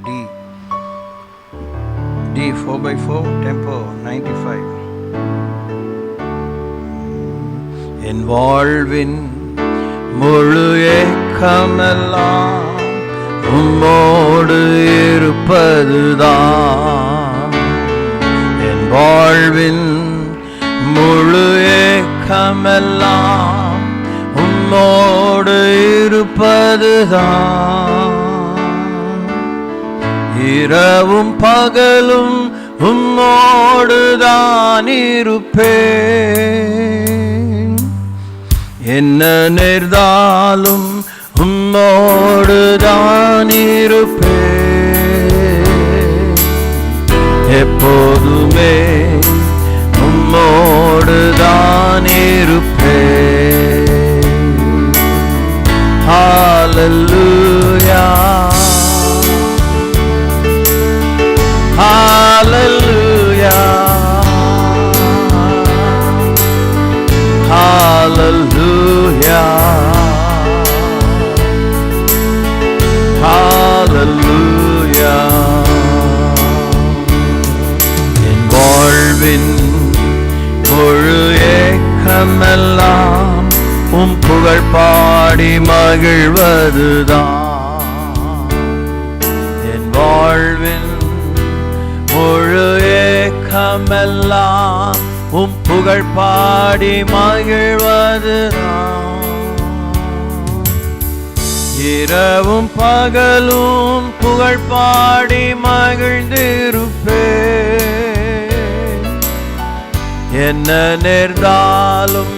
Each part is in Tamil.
D 4x4 tempo 95. என் வாழ்வின் முழு ஏக்கமெல்லாம் உம்மோடு இருப்பதுதான். என் வாழ்வின் முழு ஏக்கமெல்லாம் உம்மோடு இருப்பதுதான். இரவும் பகலும் உம்மோடுதான் இருப்பேன். என்ன நேர்ந்தாலும் உம்மோடுதான் இருப்பேன். எப்போதுமே உம்மோடுதான் இருப்பேன். ஹல்லேலூயா, hallelujah, hallelujah, hallelujah. என் வாழ்வின் முழு ஏக்கமெல்லாம் உம் புகழ் பாடி மகிழ்வதுதான். என் வாழ்வின் முழு ஏக்கமெல்லாம் உம் புகழ் பாடி மகிழ்வதுதான். இரவும் பகலும் புகழ் பாடி மகிழ்ந்திருப்பேன். என்ன நேர்ந்தாலும்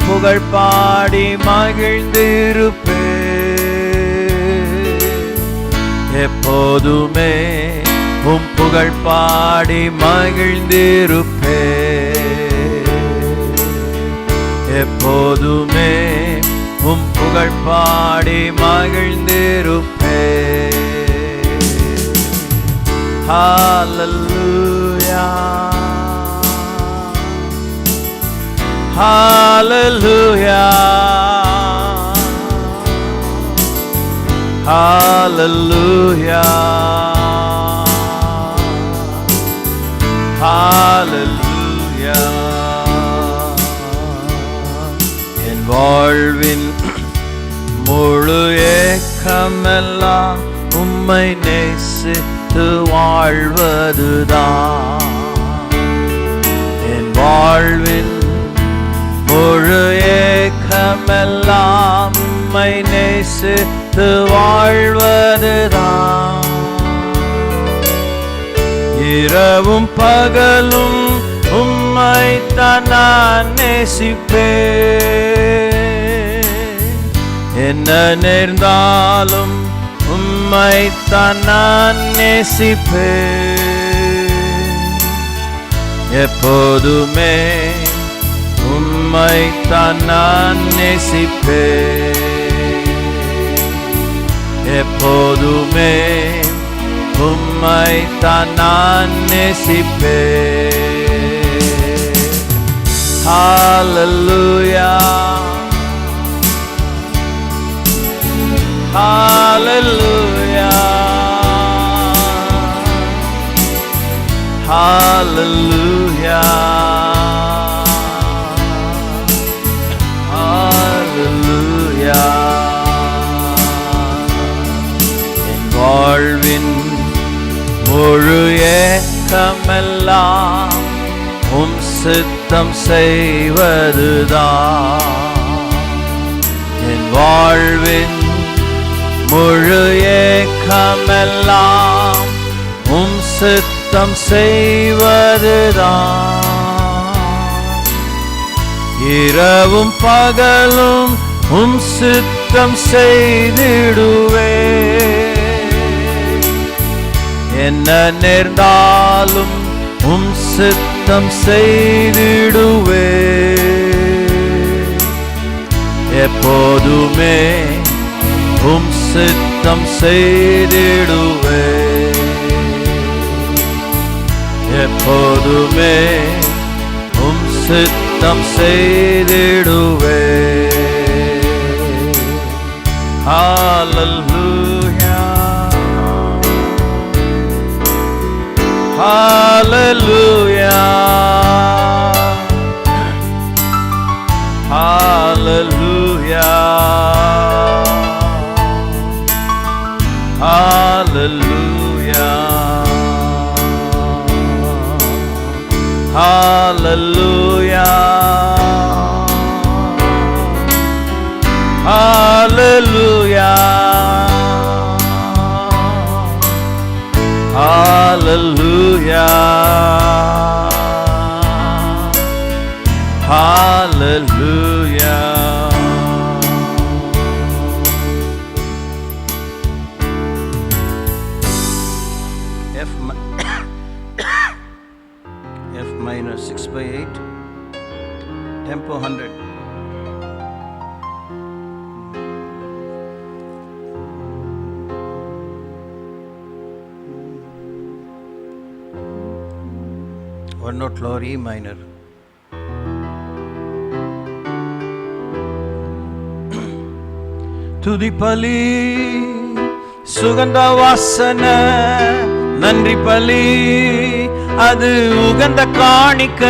புகழ் பாடி மகிழ்ந்திருப்பேன். எப்போதுமே உம் புகழ் பாடி மகிழ்ந்திருப்பேன். எப்போதுமே உம் புகழ் பாடி மகிழ்ந்திருப்பேன். ஹல்லேலூயா, ஹல்லேலூயா, ஹல்லேலூயா, hallelujah. என் வாழ்வின் முழு ஏக்கமெல்லாம் உம்மை நேசித்து வாழ்வதுதான். என் வாழ்வின் முழு ஏக்கமெல்லாம் உம்மை நேசித்து வாழ்வதுதான். இரவும் பகலும் உம்மைத்தான் நான் நேசிப்பேன். என்ன நேர்ந்தாலும் உம்மைத்தான் நான் நேசிப்பேன். எப்போதுமே உம்மைத்தான் நான் நேசிப்பேன். எப்போதுமே உம்மைத்தான் நான் நேசிப்பேன். ஹல்லேலூயா, ஹல்லேலூயா, ஹல்லேலூயா, ஹல்லேலூயா. என் வாழ்வின் முழு ஏக்கமெல்லாம் உம் சித்தம் செய்வதுதான். என் வாழ்வின் முழு ஏக்கமெல்லாம் உம் சித்தம் செய்வதுதான். இரவும் பகலும் உம் சித்தம் செய்திடுவேன். என்ன நேர்ந்தாலும் உம் சித்தம் செய்திடுவேன். எப்போதுமே உம் சித்தம் செய்திடுவேன். எப்போதுமே உம் சித்தம் செய்திடுவேன். ஹல்லேலூயா, Hallelujah. Hallelujah. Hallelujah. Hallelujah. Hallelujah. Hallelujah. Hallelujah. F minor 6/8, tempo 100. One note lower, E minor. துதிப்பலி சுகந்த வாசன நன்றி பலி அது உகந்த காணிக்க.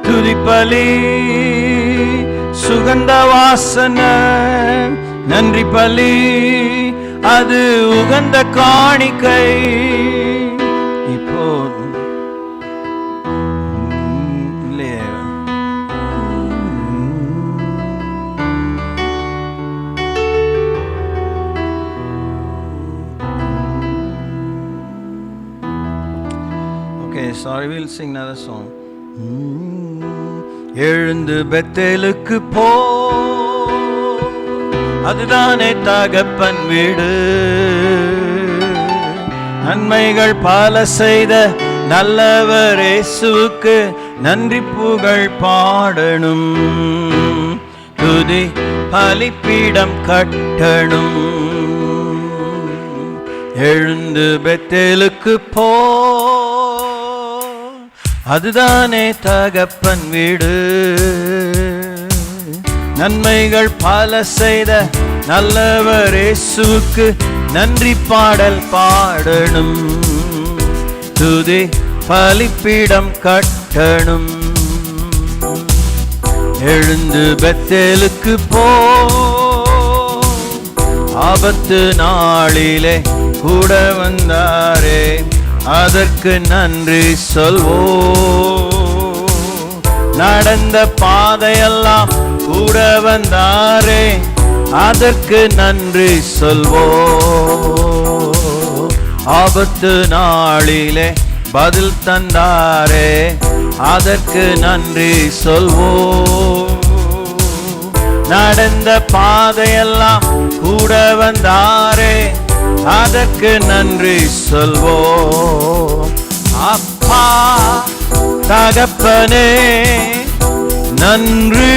துதிப்பலி சுகந்த வாசன நன்றி பலி அது உகந்த காணிக்கை. இப்போ sorry, we'll sing another song. எழுந்து பெத்தேலுக்கு போ, அதுதானே தகப்பன் வீடு. நன்மைகள் பல செய்த நல்லவர் இயேசுவுக்கு நன்றி புகழ் பாடணும். துதி பலிபீடம் கட்டணும். எழுந்து பெத்தேலுக்கு போ, அதுதானே தகப்பன் வீடு. நன்மைகள் பல செய்த நல்லவர் இயேசுவுக்கு நன்றி பாடல் பாடணும். துதி பலிபீடம் கட்டணும். எழுந்து பெத்தேலுக்கு போ, ஆபத்து நாளிலே கூட வந்தாரே அதற்கு நன்றி சொல்வோ. நடந்த பாதையெல்லாம் கூட வந்தாரே அதற்கு நன்றி சொல்வோ. ஆபத்து நாளிலே பதில் தந்தாரே அதற்கு நன்றி சொல்வோ. நடந்த பாதையெல்லாம் கூட வந்தாரே அதற்கு நன்றி சொல்வோம். அப்பா தகப்பனே நன்றி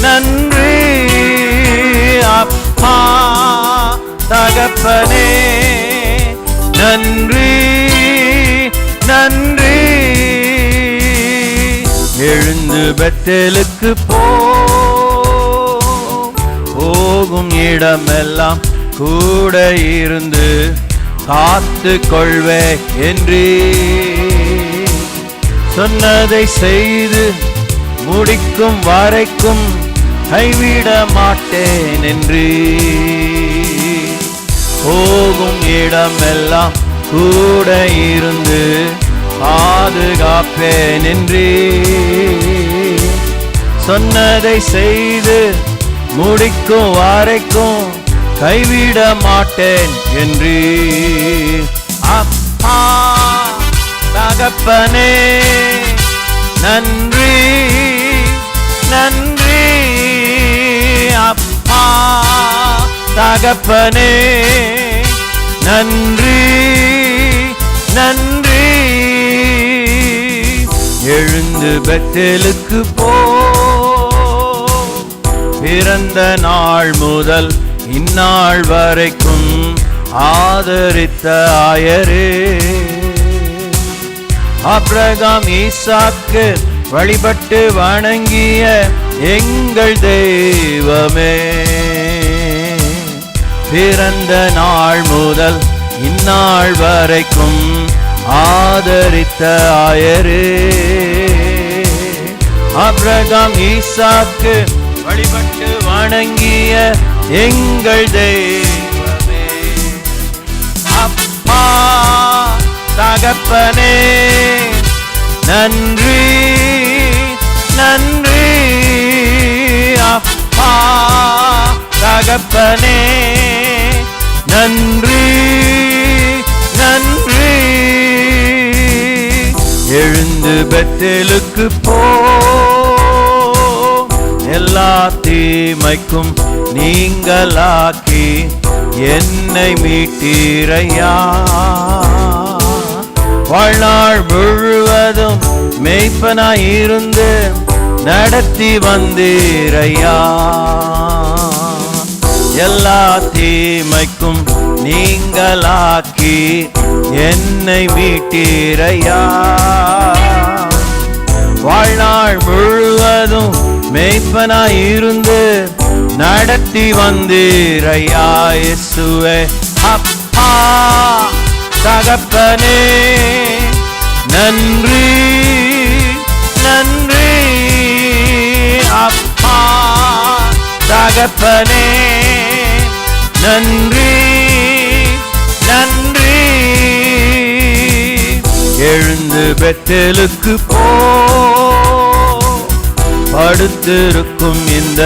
நன்றி. அப்பா தகப்பனே நன்றி நன்றி. எழுந்து பெத்தேலுக்கு போ, போகும் இடமெல்லாம் கூட இருந்து காத்து கொள்வே என்று சொன்னதை செய்து முடிக்கும் வரைக்கும் கைவிட மாட்டேன் என்று. போகும் இடமெல்லாம் கூட இருந்து பாதுகாப்பேன் என்று சொன்னதை செய்து முடிக்கும் வரைக்கும் கைவிட மாட்டேன் என்று. அப்பா தகப்பனே நன்றி நன்றி. அப்பா தகப்பனே நன்றி நன்றி. எழுந்து பெத்தேலுக்கு போ, பிறந்த நாள் முதல் இந்நாள் வரைக்கும் ஆதரித்த ஆயரே. ஆபிரகாம் ஈசாக்கு வழிபட்டு வணங்கிய எங்கள் தெய்வமே. பிறந்த நாள் முதல் இந்நாள் வரைக்கும் ஆதரித்த ஆயரே, ஆபிரகாம் ஈசாக்கு வழிபட்டு வணங்கிய எங்கள் தெய்வமே, அப்பா தகப்பனே நன்றி நன்றி, அப்பா தகப்பனே நன்றி நன்றி. எழுந்து பெத்தேலுக்கு போ, எல்லா தீமைக்கும் நீங்களாக்கி என்னை மீட்டீரையா. வாழ்நாள் முழுவதும் மேய்ப்பனாயிருந்து நடத்தி வந்தீரையா. எல்லா தீமைக்கும் நீங்களாக்கி என்னை மீட்டீரையா. வாழ்நாள் முழுவதும் மேய்ப்பனாயிருந்து நடத்தி வந்தீரையா. இயேசுவே அப்பா தகப்பனே நன்றி நன்றி, அப்பா தகப்பனே நன்றி நன்றி. எழுந்து பெத்தேலுக்கு போ, படுத்திருக்கும் இந்த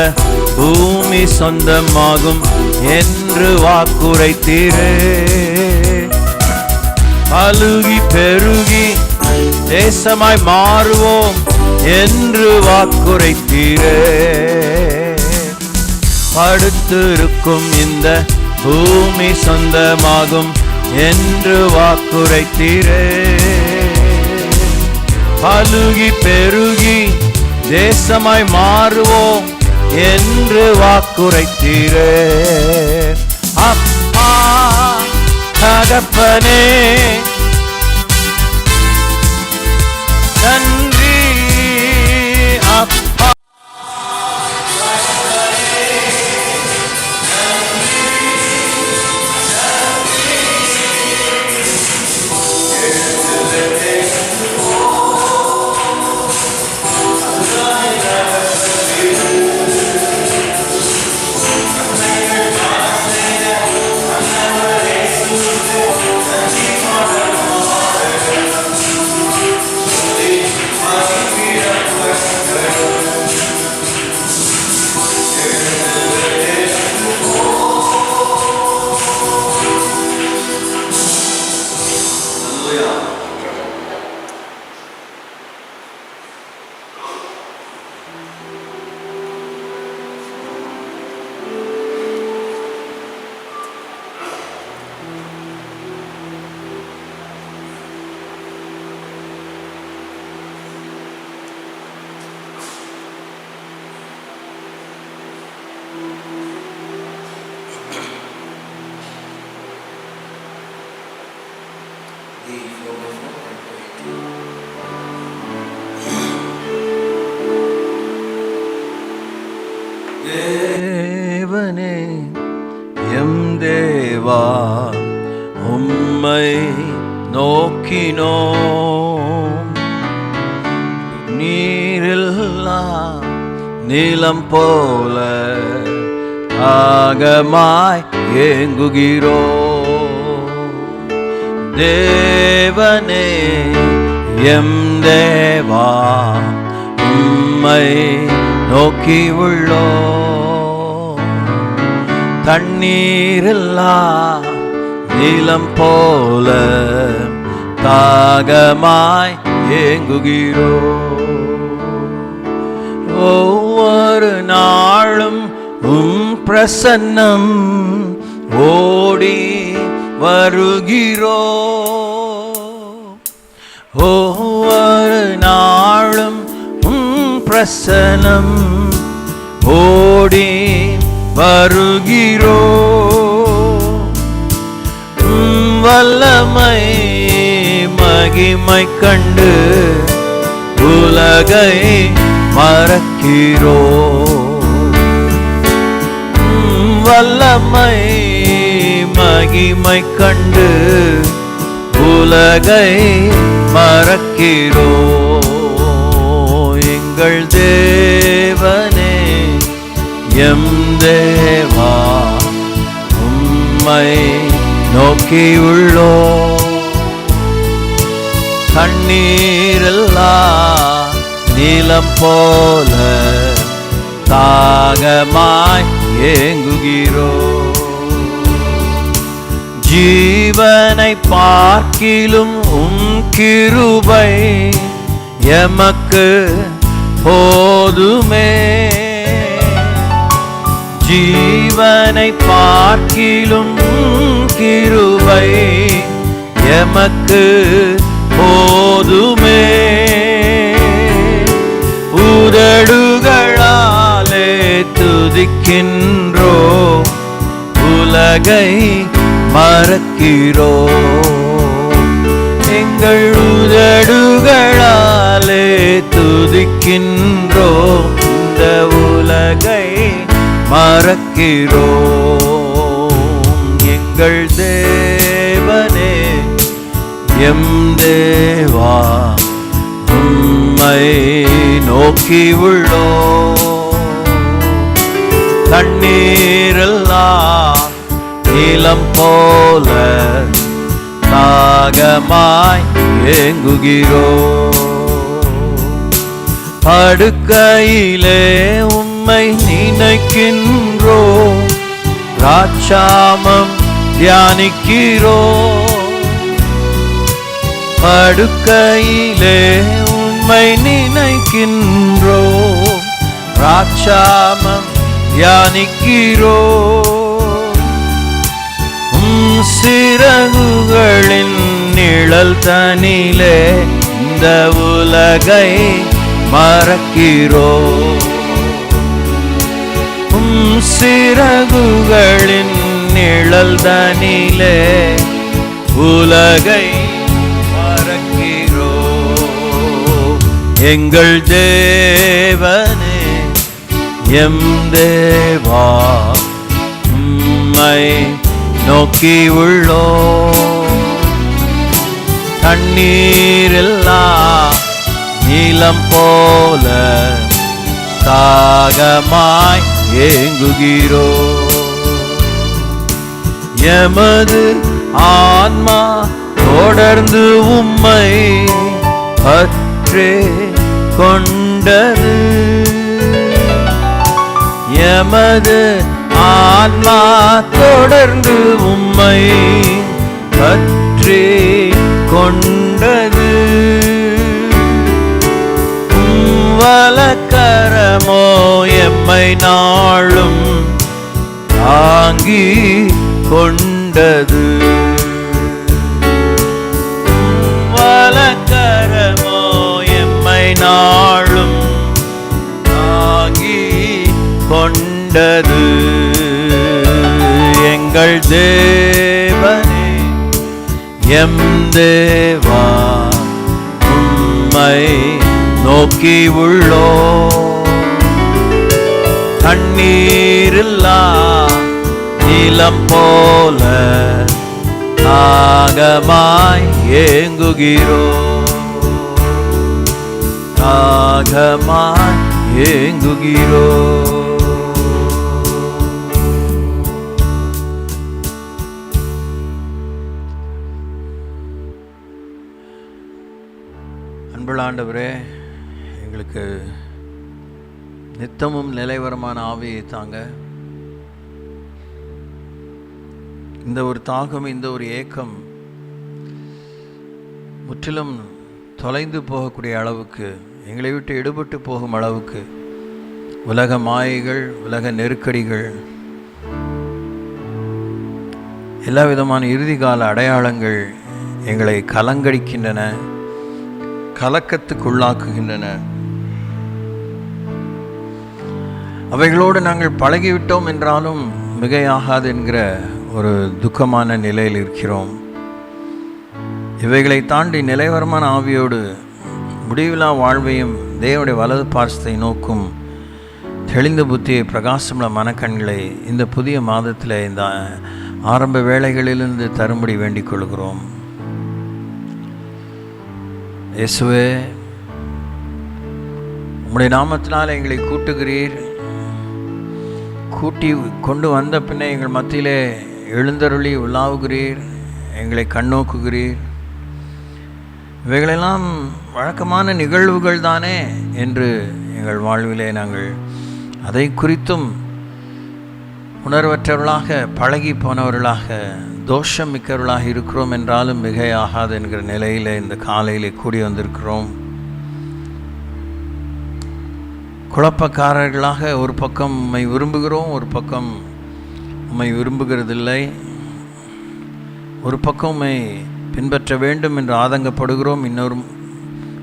பூமி சொந்தமாகும் என்று வாக்குரைத்தீரே. பலுகி பெருகி தேசமாய் மாறுவோம் என்று வாக்குரைத்தீரே. படுத்திருக்கும் இந்த பூமி சொந்தமாகும் என்று வாக்குரைத்தீரே. பலுகி பெருகி தேசமாய் மாறுவோம் என்று வாக்குரைத்தீரே. அப்பா தகப்பனே நன்றி, அப்பா தேவனே எம் தேவா உம்மை நோக்கினோம். நீரில்லா நீலம் போல ஆகமாய் ஏங்குகிறோம். தேவனே எம் தேவா உம்மை நோக்கி உள்ளோம். தண்ணீரில்லா நீலம் போல தாகமாய் ஏங்குகிறோம். ஒவ்வொரு நாளும் பிரசன்னம் ஓடி வருகிறோம். ஒவ்வொரு நாளும் பிரசன்னம் ஓடி வருகிறோம். வல்லமை மகிமை கண்டு உலகை மறக்கிறோம். வல்லமை மகிமை கண்டு உலகை மறக்கிறோ. எங்கள் தேவனே எம் தேவா உம்மை நோக்கியுள்ளோ. கண்ணீரெல்லாம் நீலம் போல தாகமாய் ஏங்குகிறோ. ஜீவனை பார்க்கிலும் உம் கிருபை எமக்கு போதுமே. ஜீவனை பார்க்கிலும் கிருபை எமக்கு போதுமே. உதடுகளாலே துதிக்கின்றோ உலகை மறக்கிறோ. எங்கள் உதடுகளாலே துதிக்கின்றோ இந்த உலகை மறக்கிறோ. எங்கள் தேவனே எம் தேவா உம்மை நோக்கியுள்ளோ. கண்ணீரெல்லாம் நீலம் போல தாகமாய் ஏங்குகிறோ. படுக்கையிலே உம்மை நினைக்கின்றோ. ராட்சாமம் தியானிக்கிறோ. படுக்கையிலே உம்மை நினைக்கின்றோ. ராட்சாமம் தியானிக்கிறோ. சிறகுகளின் நிழல் தனிலே இந்த உலகை மறக்கிறோ. சிறகுகளின் நிழல் தனிலே உலகை மறக்கிறோ. எங்கள் தேவனே எம் தேவா உம்மை நோக்கியுள்ளோ. தண்ணீரெல்லாம் நீலம் போல தாகமாய் ஏங்குகிறோ. எமது ஆன்மா தொடர்ந்து உம்மை பற்றே கொண்டது. எமது ஆன்மா தொடர்ந்து உம்மை பற்றி கொண்டது. வலக்கரமோ எம்மை நாளும் தாங்கி கொண்டது. வலக்கரமோ எம்மை நாளும் தாங்கி கொண்டது. எங்கள் தேவனே எம் தேவா உம்மை நோக்கியுள்ளோ. கண்ணீரெல்லாம் நீலம் போல தாகமாய் ஏங்குகிறோ. தாகமாய் ஏங்குகிறோ. அன்புள்ள ஆண்டவரே, எங்களுக்கு நித்தமும் நிலைவரமான ஆவியை தாங்க. இந்த ஒரு தாகம், இந்த ஒரு ஏக்கம் முற்றிலும் தொலைந்து போகக்கூடிய அளவுக்கு, எங்களை விட்டு எடுபட்டு போகும் அளவுக்கு உலக மாயைகள், உலக நெருக்கடிகள், எல்லா விதமான இறுதிகால அடையாளங்கள் எங்களை கலங்கடிக்கின்றன, கலக்கத்துக்குள்ளாக்குகின்றன. அவைகளோடு நாங்கள் பழகிவிட்டோம் என்றாலும் மிகையாகாது என்கிற ஒரு துக்கமான நிலையில் இருக்கிறோம். இவைகளை தாண்டி நிலைவரமான ஆவியோடு முடிவிலா வாழ்வையும் தேவனுடைய வலது பார்சத்தை நோக்கும் தெளிந்த புத்தியை, பிரகாசமுள்ள மனக்கண்களை இந்த புதிய மாதத்தில், இந்த ஆரம்ப வேளைகளிலிருந்து தரும்படி வேண்டிக் கொள்கிறோம். இயேசுவே, உம்முடைய நாமத்தினால் எங்களை கூட்டுகிறீர். கூட்டி கொண்டு வந்த பின்னே எங்கள் மத்தியிலே எழுந்தருளி உலாவுகிறீர், எங்களை கண்ணோக்குகிறீர். இவைகளெல்லாம் வழக்கமான நிகழ்வுகள் தானே என்று எங்கள் வாழ்விலே நாங்கள் அதை குறித்தும் உணர்வற்றவர்களாக, பழகி போனவர்களாக, தோஷம் மிக்கவர்களாக இருக்கிறோம் என்றாலும் மிகையாகாது என்கிற நிலையில் இந்த காலையிலே கூடி வந்திருக்கிறோம். குழப்பக்காரர்களாக ஒரு பக்கம் உம்மை விரும்புகிறோம், ஒரு பக்கம் உம்மை விரும்புகிறதில்லை. ஒரு பக்கம் உம்மை பின்பற்ற வேண்டும் என்று ஆதங்கப்படுகிறோம்,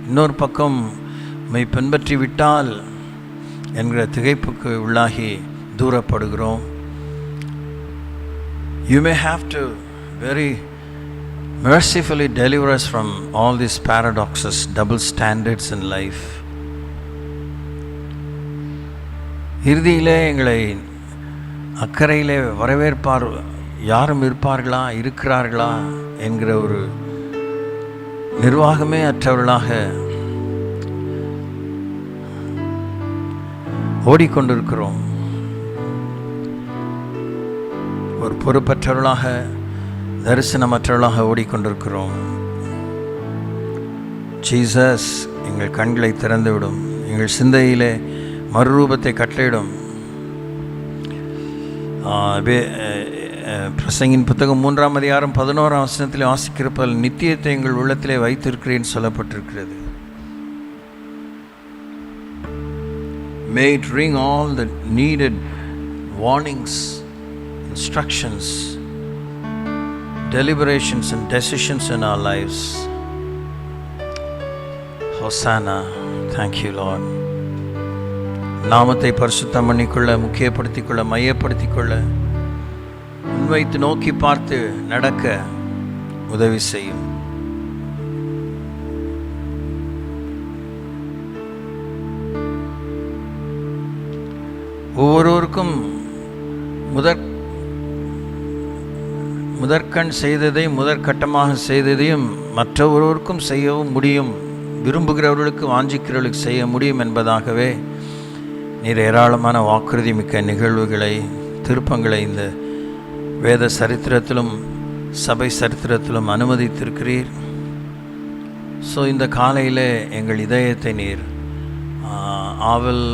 இன்னொரு பக்கம் உம்மை பின்பற்றி விட்டால் என்கிற திகைப்புக்கு உள்ளாகி தூரப்படுகிறோம். You may have to very mercifully deliver us from all these paradoxes, double standards in life. இறுதியிலே எங்களை அக்கறையிலே வரவேற்பார் யாரும் இருக்கிறார்களா என்கிற ஒரு நிர்வாகமே அற்றவர்களாக ஓடிக்கொண்டிருக்கிறோம். ஒரு பொறுப்பற்றவர்களாக, தரிசனமற்றவர்களாக ஓடிக்கொண்டிருக்கிறோம். ஜீசஸ், எங்கள் கண்களை திறந்துவிடும், எங்கள் சிந்தையிலே மறுரூபத்தை கட்டளையிடும். பிரசங்கின் புத்தகம் 3ஆம் அதிகாரம் 11ஆம் வசனத்தில் வாசிக்கிறப்பல் நித்தியத்தை எங்கள் உள்ளத்திலே வைத்திருக்கிறேன் சொல்லப்பட்டிருக்கிறது. May it ring all the needed warnings, instructions, deliberations and decisions in our lives. Hosanna. Thank you, Lord. நாமத்தை பரிசுத்தம் பண்ணிக்கொள்ள, முக்கியப்படுத்திக்கொள்ள, மையப்படுத்திக்கொள்ள, முன்வைத்து நோக்கி பார்த்து நடக்க உதவி செய்யும். ஒவ்வொருவருக்கும் முதற்கண் செய்ததை, முதற்கட்டமாக செய்ததையும் மற்றொருவருக்கும் செய்யவும் முடியும், விரும்புகிறவர்களுக்கு, வாஞ்சிக்கிறவர்களுக்கு செய்ய முடியும் என்பதாகவே நீர் ஏராளமான வாக்குறுதி மிக்க நிகழ்வுகளை, திருப்பங்களை இந்த வேத சரித்திரத்திலும் சபை சரித்திரத்திலும் அனுமதித்திருக்கிறீர். ஸோ இந்த காலையில் எங்கள் இதயத்தை நீர் ஆவல்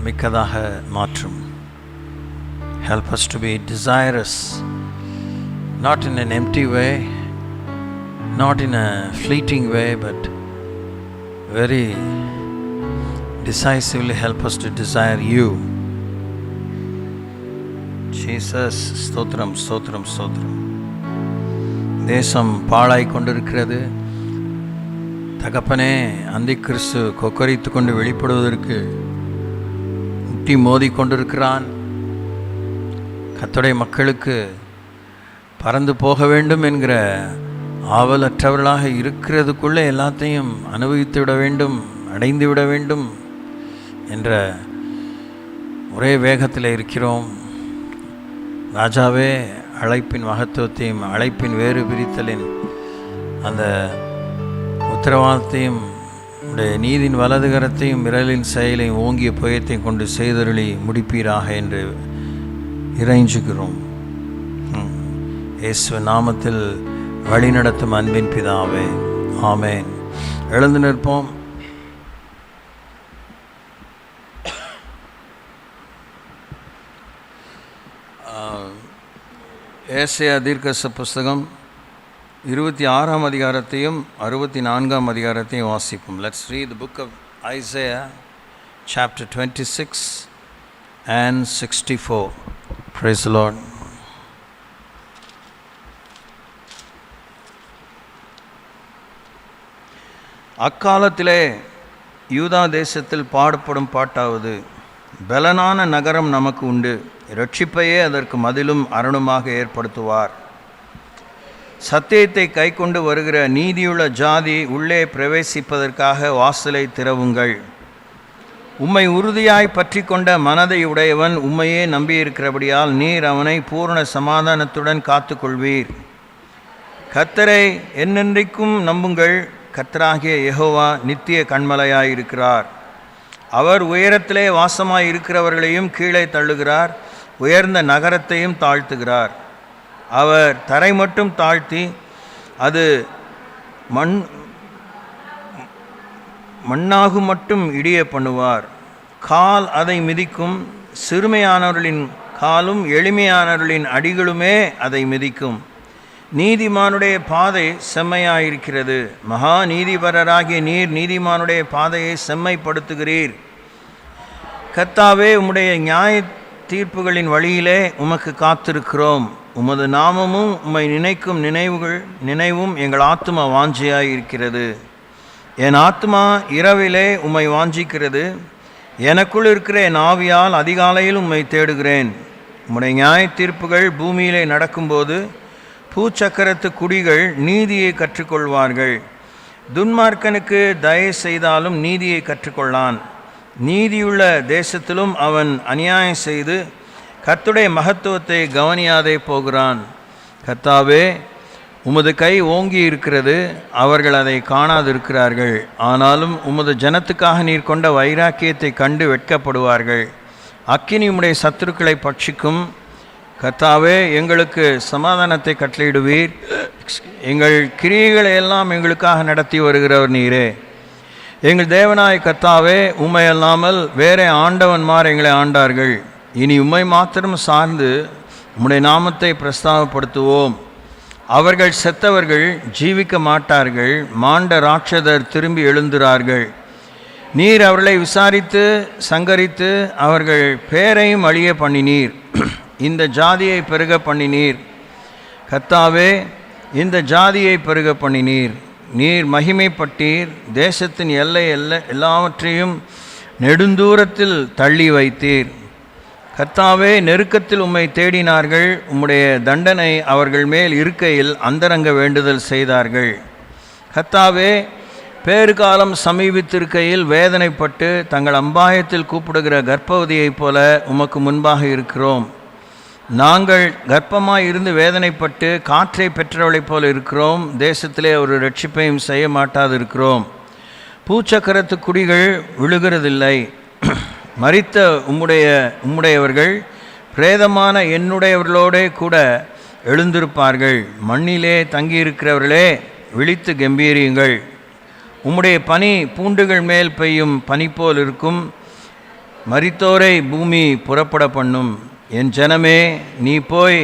மிக்கதாக மாற்றும். Help us to be desirous, not in an empty way, not in a fleeting way, but very decisively help us to desire you. Jesus, ஸ்தோத்திரம், ஸ்தோத்திரம், ஸ்தோத்திரம். தேசம் பாழாய் கொண்டிருக்கிறது. தகப்பனே, அந்தி கிறிஸ்து கொக்கரித்து கொண்டு வெளிப்படுவதற்கு முட்டி மோதி கொண்டிருக்கிறான். கர்த்தருடைய மக்களுக்கு பறந்து போக வேண்டும் என்கிற ஆவலற்றவர்களாக இருக்கிறதுக்குள்ளே எல்லாத்தையும் அனுபவித்து விட வேண்டும், அடைந்து விட வேண்டும் என்ற ஒரே வேகத்தில் இருக்கிறோம். ராஜாவே, அழைப்பின் மகத்துவத்தையும், அழைப்பின் வேறு பிரித்தலின் அந்த உத்தரவாதத்தையும், உடைய நீதின் வலதுகரத்தையும், விரலின் செயலையும், ஓங்கிய புயத்தையும் கொண்டு செய்தருளி முடிப்பீராக என்று இறைஞ்சுகிறோம். இயேசு நாமத்தில் வழிநடத்தும் அன்பின் பிதாவே, ஆமேன். எழுந்து நிற்போம். ஏசாயா தீர்க்கதரிசி புஸ்தகம் 26ஆம் அதிகாரத்தையும் 64ஆம் அதிகாரத்தையும் வாசிப்போம். Let's read the book of Isaiah chapter 26 and 64. Praise the Lord. அக்காலத்திலே யூதா தேசத்தில் பாடப்படும் பாட்டாவது, பலனான நகரம் நமக்கு உண்டு, இரட்சிப்பையே அதற்கு மதிலும் அரணுமாக ஏற்படுத்துவார். சத்தியத்தை கை கொண்டு வருகிற நீதியுள்ள ஜாதி உள்ளே பிரவேசிப்பதற்காக வாசலை திறவுங்கள். உம்மை உறுதியாய் பற்றி கொண்ட மனதை உடையவன் உம்மையே நம்பியிருக்கிறபடியால் நீர் அவனை பூர்ண சமாதானத்துடன் காத்து கொள்வீர். கர்த்தரை என்னென்றைக்கும் நம்புங்கள், கர்த்தராகிய யெகோவா நித்திய கன்மலையாயிருக்கிறார். அவர் உயரத்திலே வாசமாய் இருக்கிறவர்களையும் கீழே தள்ளுகிறார், உயர்ந்த நகரத்தையும் தாழ்த்துகிறார். அவர் தரை மட்டும் தாழ்த்தி அது மண்ணாகு மட்டும் இடிய பண்ணுவார். கால் அதை மிதிக்கும், சிறுமையானவர்களின் காலும் எளிமையானவர்களின் அடிகளுமே அதை மிதிக்கும். நீதிமானுடைய பாதை செம்மையாயிருக்கிறது. மகா நீதிபரராகிய நீர் நீதிமானுடைய பாதையை செம்மைப்படுத்துகிறீர். கர்த்தாவே, உம்முடைய நியாய தீர்ப்புகளின் வழியிலே உமக்கு காத்திருக்கிறோம். உமது நாமமும் உம்மை நினைக்கும் நினைவும் எங்கள் ஆத்துமா வாஞ்சியாய் இருக்கிறது. என் ஆத்துமா இரவிலே உம்மை வாஞ்சிக்கிறது. எனக்குள் இருக்கிற என் ஆவியால் அதிகாலையில் உம்மை தேடுகிறேன். உம்முடைய நியாய தீர்ப்புகள் பூமியிலே நடக்கும்போது பூச்சக்கரத்து குடிகள் நீதியை கற்றுக்கொள்வார்கள். துன்மார்க்கனுக்கு தயை செய்தாலும் நீதியை கற்றுக்கொள்ளான். நீதியுள்ள தேசத்திலும் அவன் அநியாயம் செய்து கர்த்தருடைய மகத்துவத்தை கவனியாதே போகிறான். கர்த்தாவே, உமது கை ஓங்கி இருக்கிறது, அவர்கள் அதை காணாதிருக்கிறார்கள். ஆனாலும் உமது ஜனத்துக்காக நீர் கொண்ட வைராக்கியத்தை கண்டு வெட்கப்படுவார்கள். அக்கினி உம்முடைய சத்துருக்களை பட்சிக்கும். கர்த்தாவே, எங்களுக்கு சமாதானத்தை கட்டளையிடுவீர். எங்கள் கிரியைகளை எல்லாம் எங்களுக்காக நடத்தி வருகிறவர் நீரே. எங்கள் தேவனாய் கர்த்தாவே, உம்மை அல்லாமல் வேறே ஆண்டவன்மார் எங்களை ஆண்டார்கள். இனி உம்மை மாத்திரம் சார்ந்து உம்முடைய நாமத்தை பிரஸ்தாபப்படுத்துவோம். அவர்கள் செத்தவர்கள் ஜீவிக்க மாட்டார்கள், மாண்ட ராட்சதர் திரும்பி எழுந்துறார்கள். நீர் அவர்களை விசாரித்து சங்கரித்து அவர்கள் பேரையும் அழிய பண்ணினீர். இந்த ஜாதியை பெருக பண்ணினீர். கர்த்தாவே, இந்த ஜாதியை பெருக பண்ணினீர். நீர் மகிமைப்பட்டீர். தேசத்தின் எல்லாவற்றையும் நெடுந்தூரத்தில் தள்ளி வைத்தீர். கர்த்தாவே, நெருக்கத்தில் உம்மை தேடினார்கள். உம்முடைய தண்டனை அவர்கள் மேல் இருக்கையில் அந்தரங்க வேண்டுதல் செய்தார்கள். கர்த்தாவே, பேறுகாலம் சமீபித்திருக்கையில் வேதனைப்பட்டு தங்கள் அம்பாயத்தில் கூப்பிடுகிற கர்ப்பவதியைப் போல உமக்கு முன்பாக இருக்கிறோம். நாங்கள் கர்ப்பமாய் இருந்து வேதனைப்பட்டு காற்றை பெற்றவளைப் போல இருக்கிறோம். தேசத்திலே ஒரு ரட்சிப்பையும் செய்ய மாட்டாது இருக்கிறோம். பூச்சக்கரத்து குடிகள் விழுகிறதில்லை. மரித்த உம்முடையவர்கள் பிரேதமான என்னுடையவர்களோடே கூட எழுந்திருப்பார்கள். மண்ணிலே தங்கியிருக்கிறவர்களே, விழித்து கம்பீரியுங்கள். உம்முடைய பனி பூண்டுகள் மேல் பெய்யும் பனி போல் இருக்கும். மரித்தோரை பூமி புறப்பட பண்ணும். என் ஜனமே, நீ போய்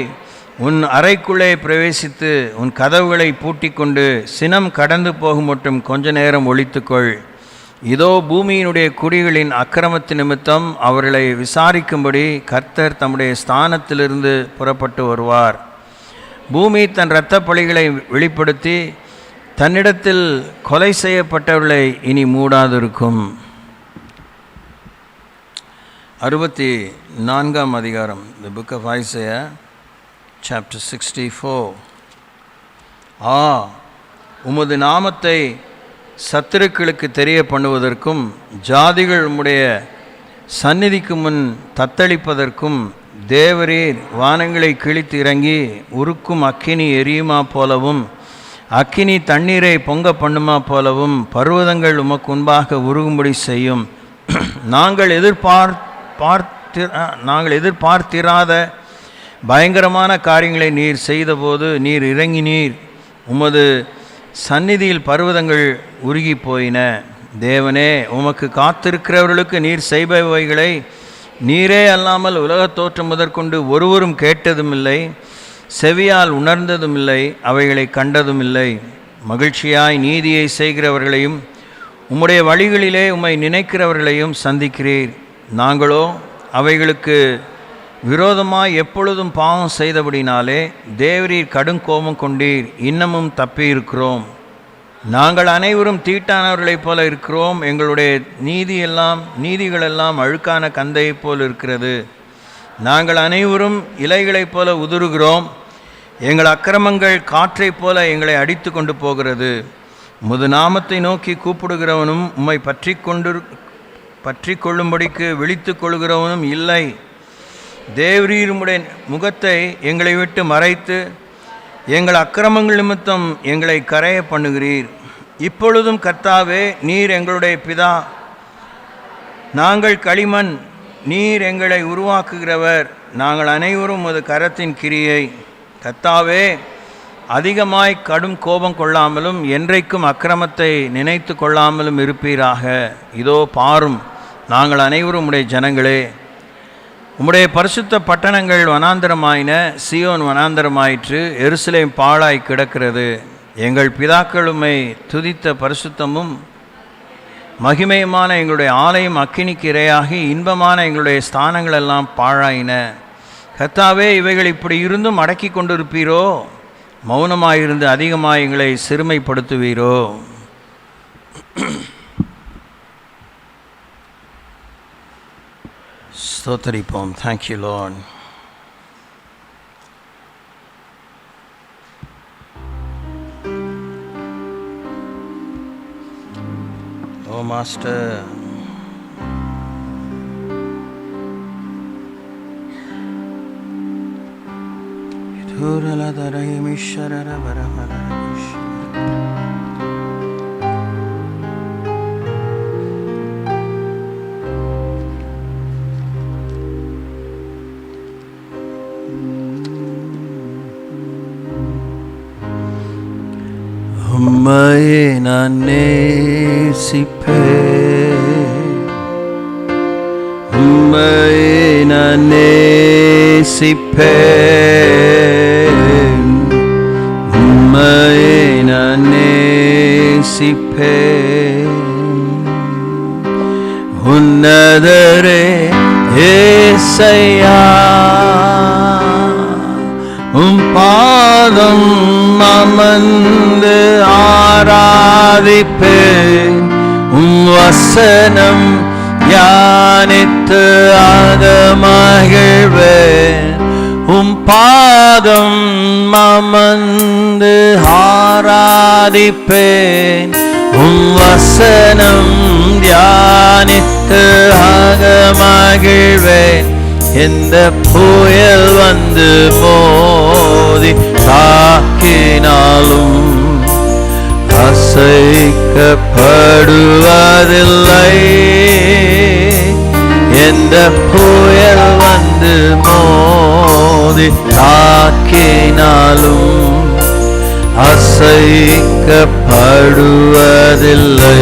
உன் அறைக்குள்ளே பிரவேசித்து உன் கதவுகளை பூட்டிக்கொண்டு சினம் கடந்து போகும் மட்டும் கொஞ்ச நேரம் ஒளித்துக்கொள். இதோ பூமியினுடைய குடிகளின் அக்கிரமத்து நிமித்தம் அவர்களை விசாரிக்கும்படி கர்த்தர் தம்முடைய ஸ்தானத்திலிருந்து புறப்பட்டு வருவார். பூமி தன் இரத்த பழிகளை வெளிப்படுத்தி தன்னிடத்தில் கொலை செய்யப்பட்டவர்களை இனி மூடாதிருக்கும். 64ஆம் அதிகாரம், The Book of Isaiah, Chapter 64. உமது நாமத்தை சத்துருக்களுக்கு தெரிய பண்ணுவதற்கும் ஜாதிகள் உம்முடைய சந்நிதிக்கு முன் தத்தளிப்பதற்கும் தேவரீர் வானங்களை கிழித்து இறங்கி உருக்கும் அக்கினி எரியுமா போலவும் அக்கினி தண்ணீரை பொங்க பண்ணுமா போலவும் பர்வதங்கள் உமக்கு முன்பாக உருகும்படி செய்யும். நாங்கள் எதிர்பார்த்திராத பயங்கரமான காரியங்களை நீர் செய்தபோது நீர் இறங்கினீர். உமது சந்நிதியில் பர்வதங்கள் உருகி போயின. தேவனே, உமக்கு காத்திருக்கிறவர்களுக்கு நீர் செய்பவைகளை நீரே அல்லாமல் உலகத் தோற்றம் முதற்கொண்டு ஒருவரும் கேட்டதுமில்லை, செவியால் உணர்ந்ததுமில்லை, அவைகளை கண்டதுமில்லை. மகிழ்ச்சியாய் நீதியை செய்கிறவர்களையும் உம்முடைய வழிகளிலே உம்மை நினைக்கிறவர்களையும் சந்திக்கிறீர். நாங்களோ அவைகளுக்கு விரோதமாய் எப்பொழுதும் பாவம் செய்தபடினாலே தேவரீர் கடும் கோபம் கொண்டீர். இன்னமும் தப்பியிருக்கிறோம். நாங்கள் அனைவரும் தீட்டானவர்களைப் போல இருக்கிறோம். எங்களுடைய நீதிகளெல்லாம் அழுக்கான கந்தையைப் போல் இருக்கிறது. நாங்கள் அனைவரும் இலைகளைப் போல உதிருகிறோம். எங்கள் அக்கிரமங்கள் காற்றைப் போல எங்களை அடித்து கொண்டு போகிறது. உமது நாமத்தை நோக்கி கூப்பிடுகிறவனும் உம்மை பற்றி கொள்ளும்படிக்கு விழித்து கொள்கிறவனும் இல்லை. தேவரீர் உம்முடைய முகத்தை எங்களை விட்டு மறைத்து எங்கள் அக்கிரமங்கள் நிமித்தம் எங்களை கரைய பண்ணுகிறீர். இப்பொழுதும் கர்த்தாவே, நீர் எங்களுடைய பிதா, நாங்கள் களிமண், நீர் எங்களை உருவாக்குகிறவர், நாங்கள் அனைவரும் உமது கரத்தின் கிரியை. கர்த்தாவே, அதிகமாய் கடும் கோபம் கொள்ளாமலும் என்றைக்கும் அக்கிரமத்தை நினைத்து கொள்ளாமலும் இருப்பீராக. இதோ பாரும், நாங்கள் அனைவரும் உம்முடைய ஜனங்களே. உம்முடைய பரிசுத்த பட்டணங்கள் வனாந்தரமாயின, சீயோன் வனாந்தரமாயிற்று, எருசலேம் பாழாய் கிடக்கிறது. எங்கள் பிதாக்களுமை துதித்த பரிசுத்தமும் மகிமையுமான எங்களுடைய ஆலயம் அக்கினிக்கு இரையாகி இன்பமான எங்களுடைய ஸ்தானங்கள் எல்லாம் பாழாயின. கர்த்தாவே, இவைகள் இப்படி இருந்தும் அடக்கி கொண்டிருப்பீரோ? மௌனமாயிருந்து அதிகமாக எங்களை சிறுமைப்படுத்துவீரோ? ஸ்தோத்திரிப்போம். Thank you, Lord. Oh, Master. உம்மையே நான் நேசிப்பேன், உம்மையே நான் நேசிப்பேன், உம்மையே நான் நேசிப்பேன். உன்னதரே ஏசையா, உம் பாதம் அமர்ந்து ஆராதிப்பேன், உம் வசனம் தியானித்து மகிழ்வேன். உம் பாதம் அமர்ந்து ஆராதிப்பேன், உம் வசனம் தியானித்து மகிழ்வேன். எந்த புயல் வந்து மோதி தாக்கினாலும் அசைக்கப்படுவதில்லை. எந்த புயல் வந்து மோதி தாக்கினாலும் அசைக்கப்படுவதில்லை.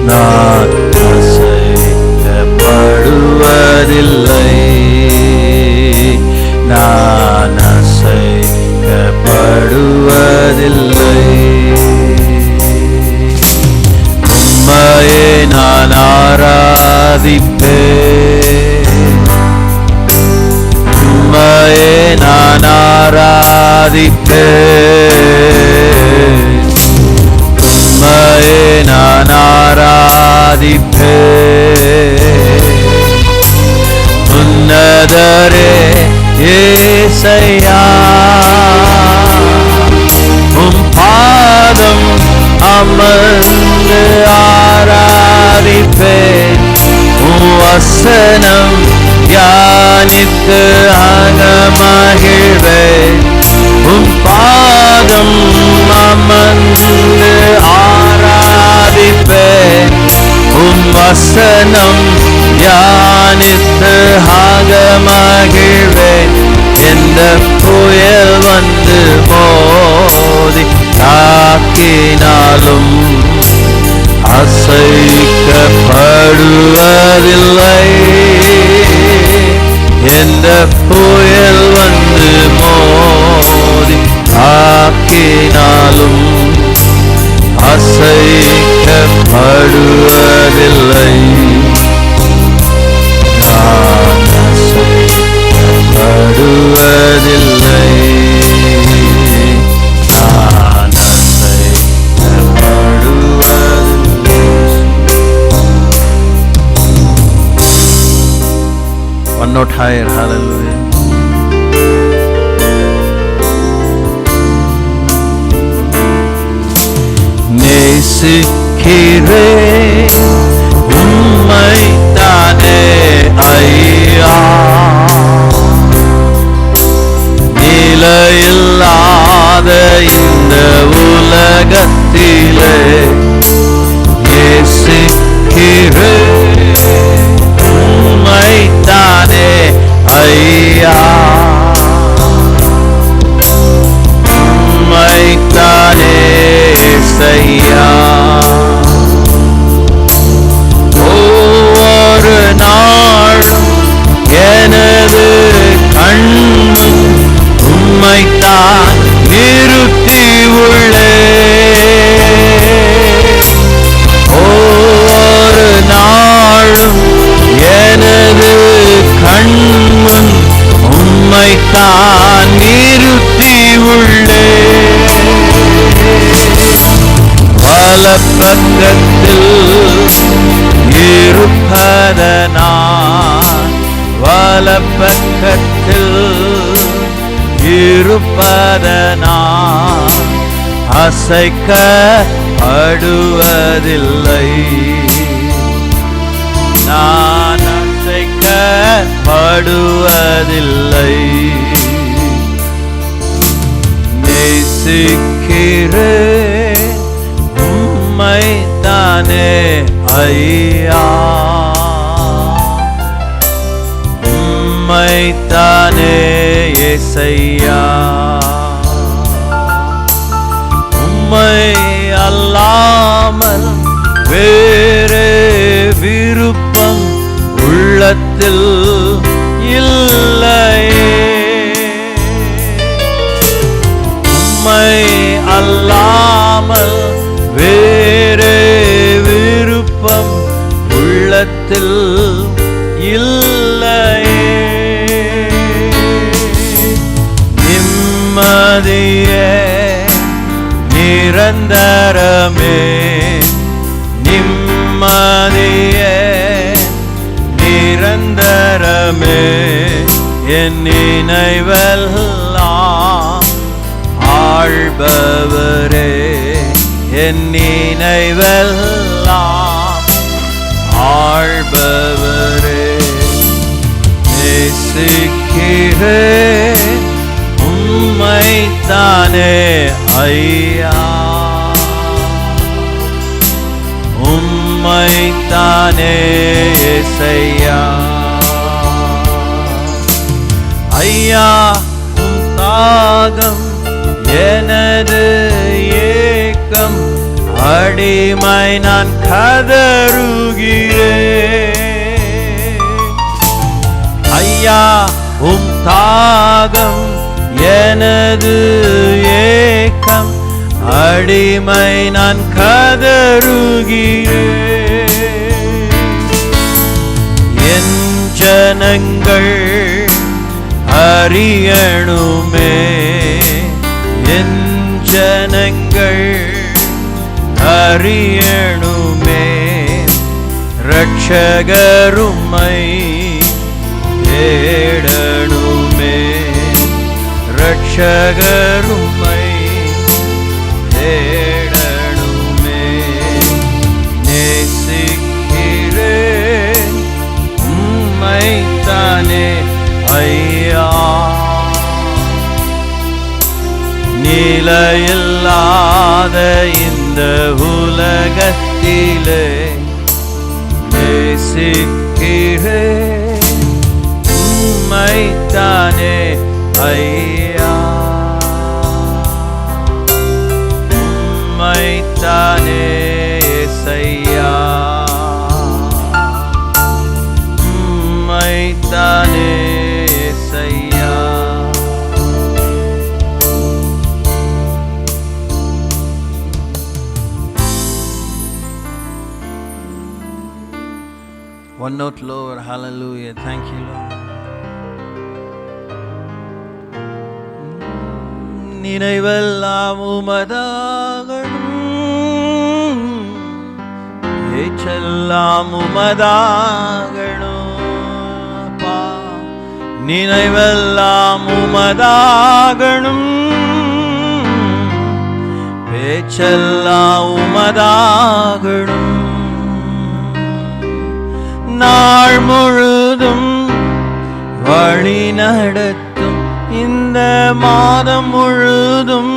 நான் அசைக்கப்படுவதில்லை, நான் அசைக்கப்படுவதில்லை. உம்மையே நான் ஆராதிப்பேன், உம்மையே நான் ஆராதிப்பேன், உம்மையே நான் ஆராதிப்பேன். உன்னதரே ஏசையா, உம் பாதம் அமர்ந்து ஆராதிப்பேன், உம் வசனம் தியானித்து மகிழ்வேன். உம் பாதம் அமர்ந்து ஆராதிப்பேன், உம் வசனம் தியானித்து மகிழ்வேன். எந்த புயல் வந்து மோதி தாக்கினாலும் அசைக்கப்படுவதில்லை. எந்த புயல் வந்து மோதி தாக்கினாலும் அசைக்கப்படுவதில்லை. நான் அசைக்கப்படுவதில்லை, நான் அசைக்கப்படுவதில்லை. One note higher, hallelujah. நேசிக்கிறேன் உம்மை தானே ஐயா, நிலையில்லாத இந்த உலகில் உலகத்திலே நேசிக்கிறேன் உம்மைத்தானே ஐயா, உம்மைத்தானே செய்யா. ஒவ்வொரு நாளும் எனது கண்முன் உம்மைத்தான் நிறுத்தி உள்ளே. ஒவ்வொரு நாளும் எனது கண்முன் உம்மைத்தான் நிறுத்தி உள்ளே. வலப்பக்கத்தில் இருப்பதனால், வலப்பக்கத்தில் இருப்பதனால் அசைக்கப்படுவதில்லை. நான் அசைக்கப்படுவதில்லை. நேசிக்கிறேன் உம்மைத்தானே ஐயா, உம்மைத்தானே இயேசையா. உம்மை அல்லாமல் வேறே விருப்பம் உள்ளத்தில் இல்லையே. உம்மை அல்லாமல் வேறே விருப்பம் உள்ளத்தில் இல்லையே. நிம்மதியே நிரந்தரமே, நிம்மதியே நிரந்தரமே. என் நினைவெல்லாம் ஆள்பவரே, என் நினைவெல்லாம் ஆள்பவரே. நேசிக்கிறேன் உம்மைத்தானே ஐயா, உம்மைத்தானே இயேசையா. ஐயா உம் தாகம் எனது ஏக்கம், அடிமை நான் கதறுகிறேன். ஐயா உம் தாகம் எனது ஏக்கம், அடிமை நான் கதறுகிறேன். என் ஜனங்கள் அறியணுமே, என் ஜனங்கள் அறியணுமே. ரட்சகருமை தேடணுமே, ரட்சகருமை தேடணுமே. நேசிக்கிறேன் உம்மைத்தானே ஐயா, நிலையில்லாத இந்த உலகத்திலே நேசிக்கிறேன் உம்மைத்தானே ஐயா, உம்மைத்தானே இயேசையா, உம்மைத்தானே இயேசையா. One note lower. Hallelujah. Thank you, Lord. நினைவெல்லாம் உமதாகணும், ஏற்றெல்லாம் உமதாகணும். அப்பா நினைவெல்லாம் உமதாகணும், பேச்செல்லாம் உமதாகணும். நாள் முழுதும் வழி நடத்தும், இந்த மாதம் முழுதும்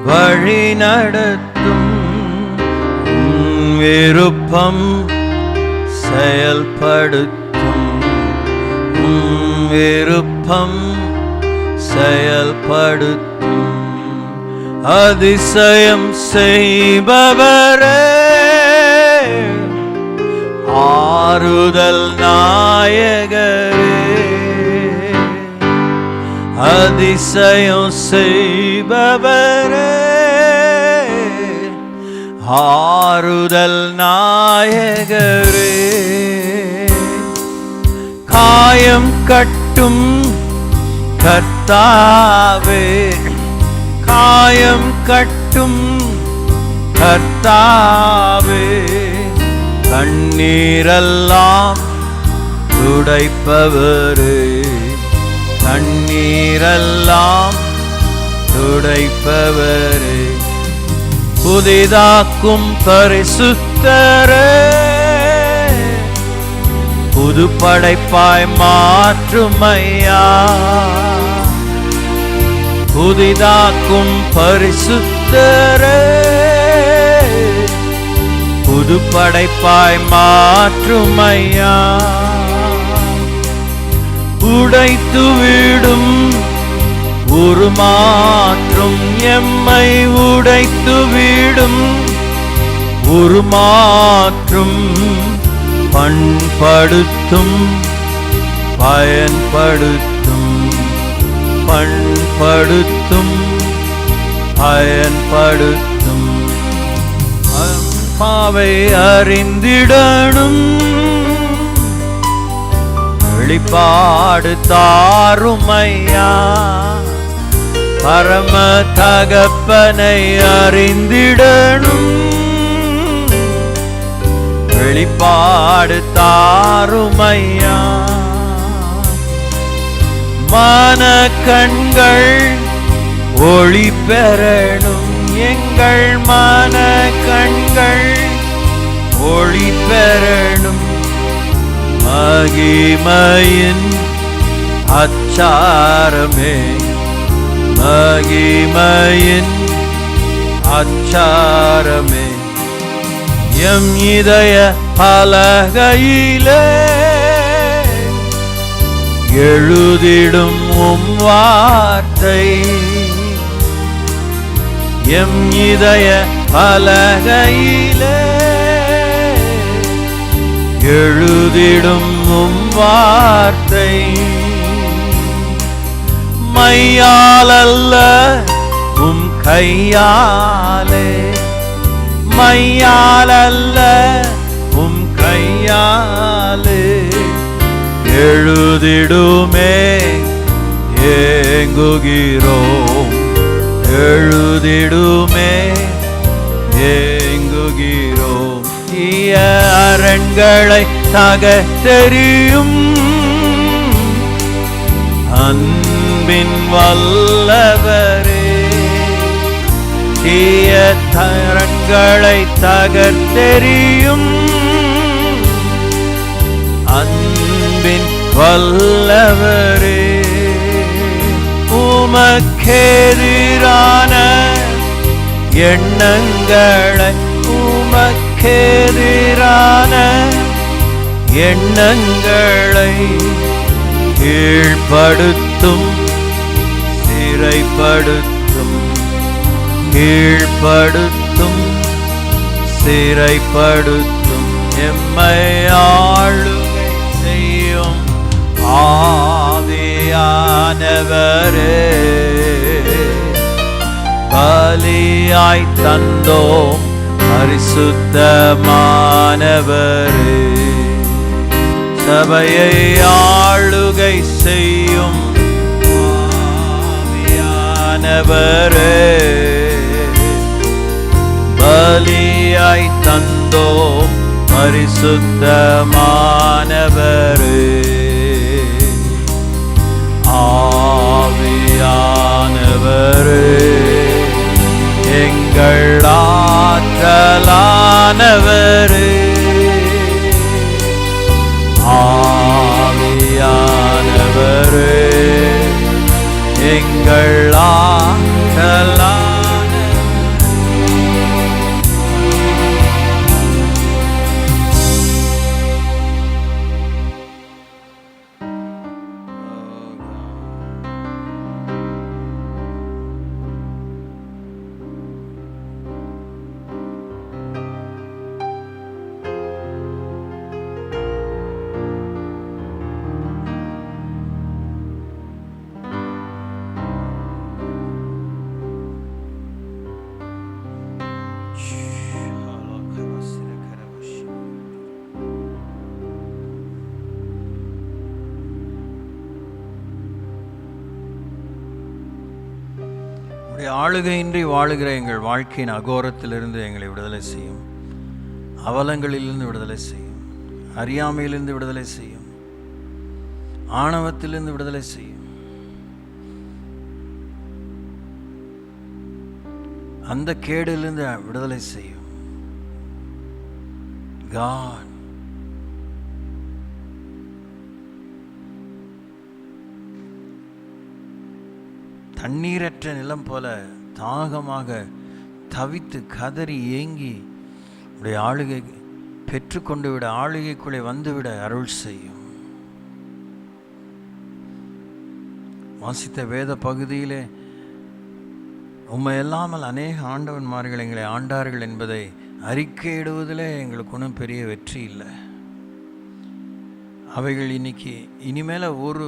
வழி நடத்தும் விருப்பம் செயல்படுத்தும் விருப்பம் செயல்படுத்தும் அதிசயம் செய்பவரே ஆறுதல் நாயகரே அதிசயம் செய்பவரே ஆறுதல் நாயகரே காயம் கட்டும் கர்த்தாவே காயம் கட்டும் கர்த்தாவே கண்ணீரெல்லாம் துடைப்பவரே கண்ணீரெல்லாம் துடைப்பவரே புதிதாக்கும் பரிசுத்தரே புது படைப்பாய் மாற்றுமையா புதிதாக்கும் பரிசுத்தரே புது படைப்பாய் மாற்றுமையா உடைத்து விடும் உருமாற்றும் எம்மை உடைத்து விடும் உருமாற்றும் பண்படுத்தும் பயன்படுத்தும் பண்படுத்தும் பயன்படுத்தும் அம்மாவை அறிந்திடணும் வெளிப்பாடு தாருமையா பரம தகப்பனை அறிந்திடணும் வெளிப்பாடு தாருமையா மன கண்கள் ஒளி பெறணும் எங்கள் மன கண்கள் ஒளி பெறணும் மகிமையின் அச்சாரமே மகிமையின் அச்சாரமே எம் இதய பலகையிலே எழுதிடும் உம் வார்த்தை எம் இதய பலகையிலே எழுதிடும் உம் வார்த்தை மையாலல்ல உம் கையாலே மையாலல்ல உம் கையாலே எழுதிடுமே ஏங்குகிறோம் எழுதிடுமே ஏங்குகிறோம் தீய அரண்களை தகர்த்தெறியும் அன்பின் வல்லவரே தீய அரண்களை தகர்த்தெறியும் அன்பின் வல்லவரே உமக்கெதிரான எண்ணங்களை உமக்கெதிரான எண்ணங்களை கீழ்ப்படுத்தும் சிறைப்படுத்தும் கீழ்ப்படுத்தும் சிறைப்படுத்தும் எம்மை ஆளுகை செய்யும் ஆவியானவரே பலியாய் தந்தோம் பரிசுத்தமானவரே சபையை ஆளுகை செய்யும் ஆவியானவரே பலியாய் தந்தோம் பரிசுத்தமானவரே ஆவியானவரே எங்கள் ஆற்றலானவரே ஆவியானவரே எங்கள் ஆற்றலானவரே உடைய ஆளுகையின்றி வாழுகிற எங்கள் வாழ்க்கையின் அகோரத்திலிருந்து எங்களை விடுதலை செய்யும். அவலங்களிலிருந்து விடுதலை செய்யும். அறியாமையிலிருந்து விடுதலை செய்யும். ஆணவத்திலிருந்து விடுதலை செய்யும். அந்த கேடிலிருந்து விடுதலை செய்யும். God, தண்ணீரற்ற நிலம் போல தாகமாக தவித்து கதறி ஏங்கி உடைய ஆளுகை பெற்றுக்கொண்டு விட, ஆளுகைக்குள்ளே வந்துவிட அருள் செய்யும். வாசித்த வேத பகுதியிலே உம்மை இல்லாமல் அநேக ஆண்டவன்மார்கள் எங்களை ஆண்டார்கள் என்பதை அறிக்கையிடுவதில் எங்களுக்கு ஒன்றும் பெரிய வெற்றி இல்லை. அவைகள் இனிமேல் ஒரு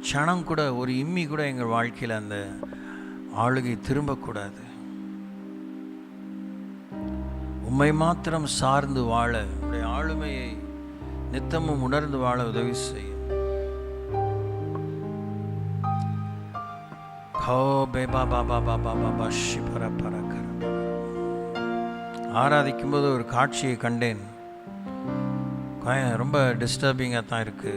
க்ஷணம் கூட, ஒரு இம்மி கூட எங்கள் வாழ்க்கையில் அந்த ஆளுகை திரும்பக்கூடாது. உம்மை மாத்திரம் சார்ந்து வாழ, உடைய ஆளுமையை நித்தமும் உணர்ந்து வாழ உதவி செய்யும். ஆராதிக்கும் போது ஒரு காட்சியை கண்டேன். ரொம்ப டிஸ்டர்பிங்காக தான் இருக்கு.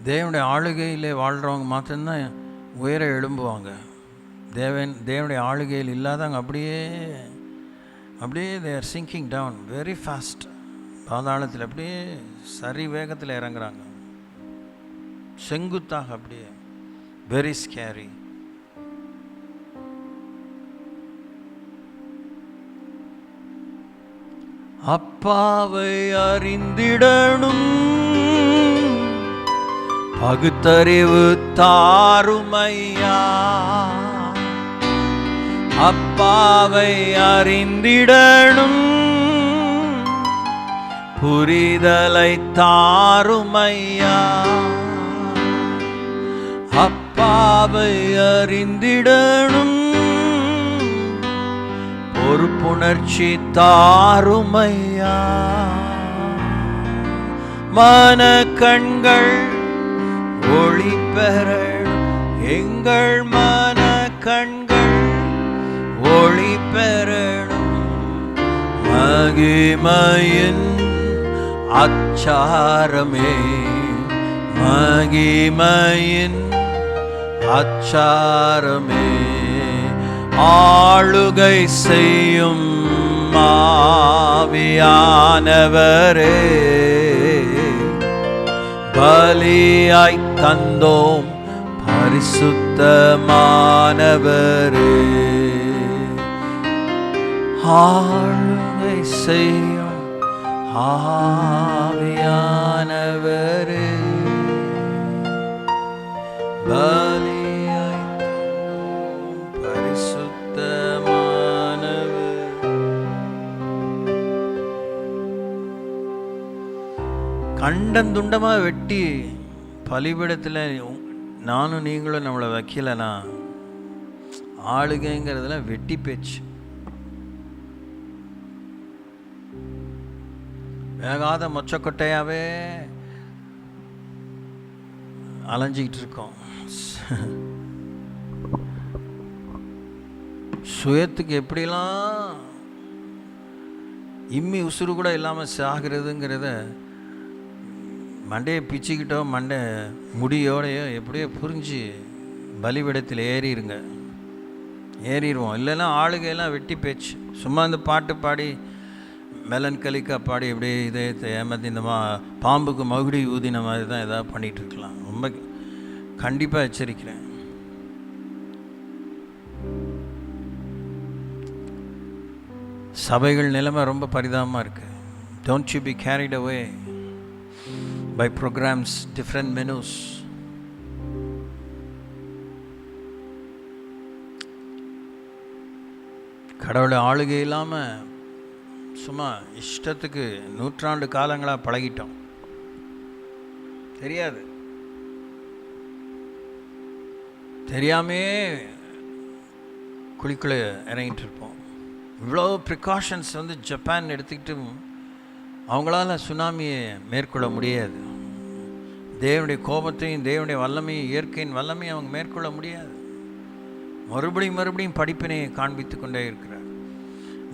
தேவனுடைய ஆளுகையில் வாழ்கிறவங்க மாத்திரம்தான் உயர எழும்புவாங்க. தேவனுடைய ஆளுகையில் இல்லாதவங்க அப்படியே they are sinking down very fast. பாதாளத்தில் அப்படியே சரி வேகத்தில் இறங்குறாங்க, செங்குத்தாக, அப்படியே வெரி ஸ்கேரி. அப்பாவை அறிந்திடணும், பகுத்தறிவு தாருமையா. அப்பாவை அறிந்திடணும், புரிதலை தாருமையா. அப்பாவை அறிந்திடணும், பொறுப்புணர்ச்சி தாருமையா. மன கண்கள் ஒளி பெற, எங்கள் மன கண்கள் ஒளி பெறணும். மகிமையின் அச்சாரமே, மகிமையின் அச்சாரமே, ஆளுகை செய்யும் ஆவியானவரே, பலியாய் தந்தோம் பரிசுத்தமானவரே. ஆளுகை செய்யும் ஆவியானவரே, பலியாய் தந்தோம் பரிசுத்தமானவரே. கண்டந்துண்டமாக வெட்டி பலிபீடத்தில் நானும் நீங்களும் நம்மளை வைக்கலனா, ஆளுகைங்கிறதுல வெட்டி பேச்சு. வேகாத மொச்சக்கொட்டையாவே அலைஞ்சிக்கிட்டு இருக்கோம். சுயத்துக்கு எப்படிலாம் இம்மி உசுறு கூட இல்லாமல் சாகிறதுங்கிறத மண்டையை பிச்சுக்கிட்டோ மண்டை முடியோடையோ எப்படியோ புரிஞ்சு பலிபீடத்தில் ஏறிடுவோம். இல்லைன்னா ஆளுகையெல்லாம் வெட்டி பேச்சு. சும்மா இந்த பாட்டு பாடி மெலன்கலிக்காக பாடி எப்படியே இதயத்தை ஏமாற்றி இந்த பாம்புக்கு மகுடி ஊதின மாதிரி தான் எதாவது பண்ணிகிட்ருக்கலாம். ரொம்ப கண்டிப்பாக எச்சரிக்கிறேன். சபைகள் நிலைமை ரொம்ப பரிதாபமாக இருக்குது. Don't you be carried away by programs, different menus. கடவுளை ஆளுகை இல்லாமல் சும்மா இஷ்டத்துக்கு நூற்றாண்டு காலங்களாக பழகிட்டோம். தெரியாமே குழிக்குள்ளே இறங்கிட்டு இருப்போம். இவ்வளோ ப்ரிகாஷன்ஸ் ஜப்பான் எடுத்துக்கிட்டு அவங்களால சுனாமியை மேற்கொள்ள முடியாது. தேவனுடைய கோபத்தையும் தேவனுடைய வல்லமையும் இயற்கையின் வல்லமையும் அவங்க மேற்கொள்ள முடியாது. மறுபடியும் படிப்பினை காண்பித்து கொண்டே இருக்கிறார்.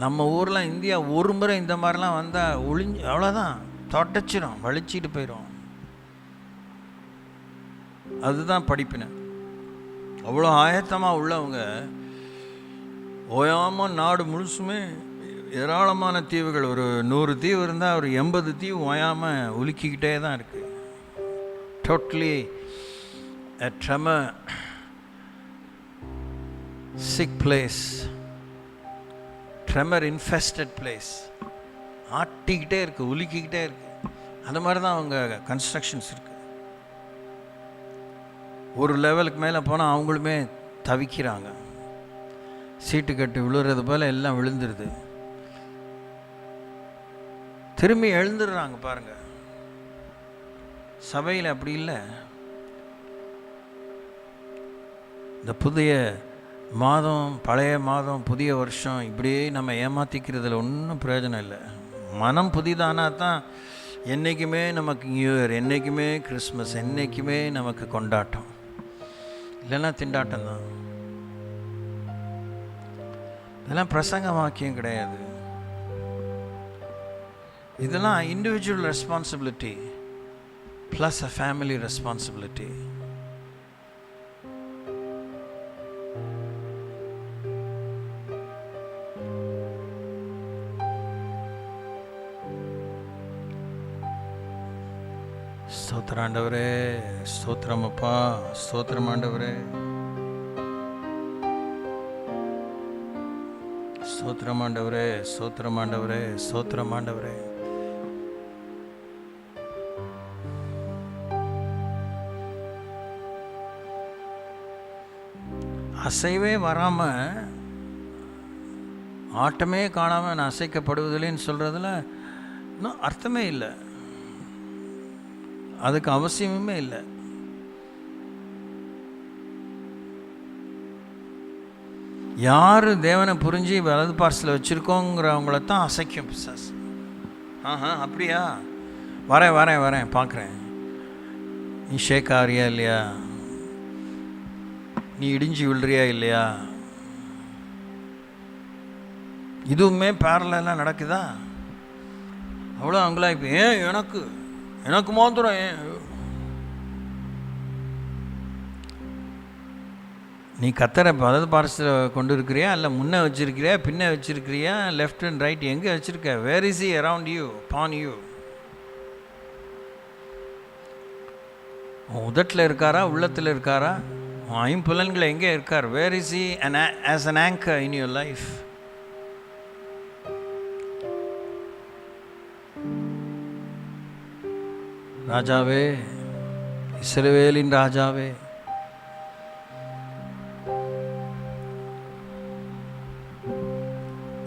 நம்ம ஊரில் இந்தியா ஒரு முறை இந்த மாதிரிலாம் வந்தால் அவ்வளோதான், தொடச்சிடும், வலிச்சிட்டு போயிடும். அதுதான் படிப்பினை. அவ்வளோ ஆயத்தமாக உள்ளவங்க ஓயாமல் நாடு முழுசுமே ஏராளமான தீவுகள், ஒரு 100 தீவு இருந்தால் ஒரு 80 தீவு ஓயாமல் உலுக்கிக்கிட்டே தான் இருக்குது. Totally a tremor sick place, tremor infested place. ஆட்டிக்கிட்டே இருக்குது, உலுக்கிக்கிட்டே இருக்குது. அந்த மாதிரி தான் அவங்க கன்ஸ்ட்ரக்ஷன்ஸ் இருக்குது. ஒரு லெவலுக்கு மேலே போனால் அவங்களுமே தவிக்கிறாங்க. சீட்டு கட்டு விழுறது போல் எல்லாம் விழுந்துருது, திரும்பி எழுந்துடுறாங்க. பாருங்கள், சபையில் அப்படி இல்லை. இந்த புதிய மாதம், பழைய மாதம், புதிய வருஷம் இப்படியே நம்ம ஏமாற்றிக்கிறதுல ஒன்றும் பிரயோஜனம் இல்லை. மனம் புதிதானா தான் என்றைக்குமே நமக்கு நியூ இயர், என்றைக்குமே கிறிஸ்மஸ், என்றைக்குமே நமக்கு கொண்டாட்டம். இல்லைன்னா திண்டாட்டம் தான். இதெல்லாம் பிரசங்க வாக்கியம் கிடையாது. இதெல்லாம் இண்டிவிஜுவல் ரெஸ்பான்சிபிலிட்டி ப்ளஸ் அ ஃபேமிலி ரெஸ்பான்சிபிலிட்டி. ஸ்தோத்திரம் ஆண்டவரே, ஸ்தோத்திரம் அப்பா, ஸ்தோத்திரம் ஆண்டவரே, ஸ்தோத்திரம் ஆண்டவரே, ஸ்தோத்திரம் ஆண்டவரே, ஸ்தோத்திரம் ஆண்டவரே. அசைவே வராமல், ஆட்டமே காணாமல் நான் அசைக்கப்படுவதில்லைன்னு சொல்கிறதுல இன்னும் அர்த்தமே இல்லை, அதுக்கு அவசியமுமே இல்லை. யார் தேவனை புரிஞ்சு வலது பார்சலில் வச்சுருக்கோங்கிறவங்கள தான் அசைக்கும் பிசாசு. அப்படியா, வரேன் பார்க்குறேன், நீ ஷேக் ஆகிறியா இல்லையா, நீ இடிஞ்சு விழுறியா இல்லையா, இதுவுமே பேரலாம் நடக்குதா? அவ்வளோ அவங்களா இப்போ ஏன் எனக்கு மாத்திரம் ஏன்? நீ கத்தரை வலது பார்சலில் கொண்டு இருக்கிறியா, இல்லை முன்னே வச்சுருக்கிறியா, பின்னே வச்சுருக்கிறியா, லெஃப்ட் அண்ட் ரைட் எங்கே வச்சுருக்க? Where is he around you, பான் யூ? உன் உதட்டில் இருக்காரா, உள்ளத்தில் இருக்காரா, உன் ஐம்புலன்களை எங்கே இருக்கார்? Where is he as an anchor in your life? ராஜாவே, இஸ்ரவேலின் ராஜாவே,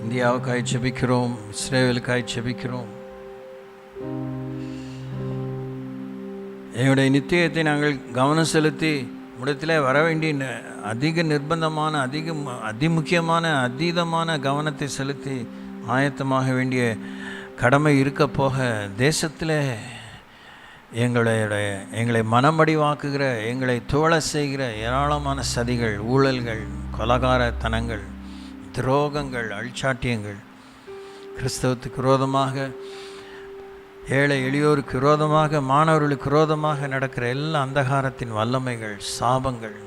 இந்தியாவுக்காய் ஜெபிக்கிறோம், இஸ்ரவேலுக்காய் ஜெபிக்கிறோம். என்னுடைய நித்தியத்தை நாங்கள் கவனம் செலுத்தி இடத்துல வர வேண்டிய அதிக நிர்பந்தமான, அதிமுக்கியமான, அதீதமான கவனத்தை செலுத்தி ஆயத்தமாக வேண்டிய கடமை இருக்க போக, தேசத்தில் எங்களை மனமடிவாக்குகிற, எங்களை தோழ செய்கிற ஏராளமான சதிகள், ஊழல்கள், கொலகாரத்தனங்கள், துரோகங்கள், அழிச்சாட்டியங்கள், கிறிஸ்தவத்துக்கு விரோதமாக, ஏழை எளியோருக்கு விரோதமாக, மாணவர்களுக்கு விரோதமாக நடக்கிற எல்லா அந்தகாரத்தின் வல்லமைகள், சாபங்கள்,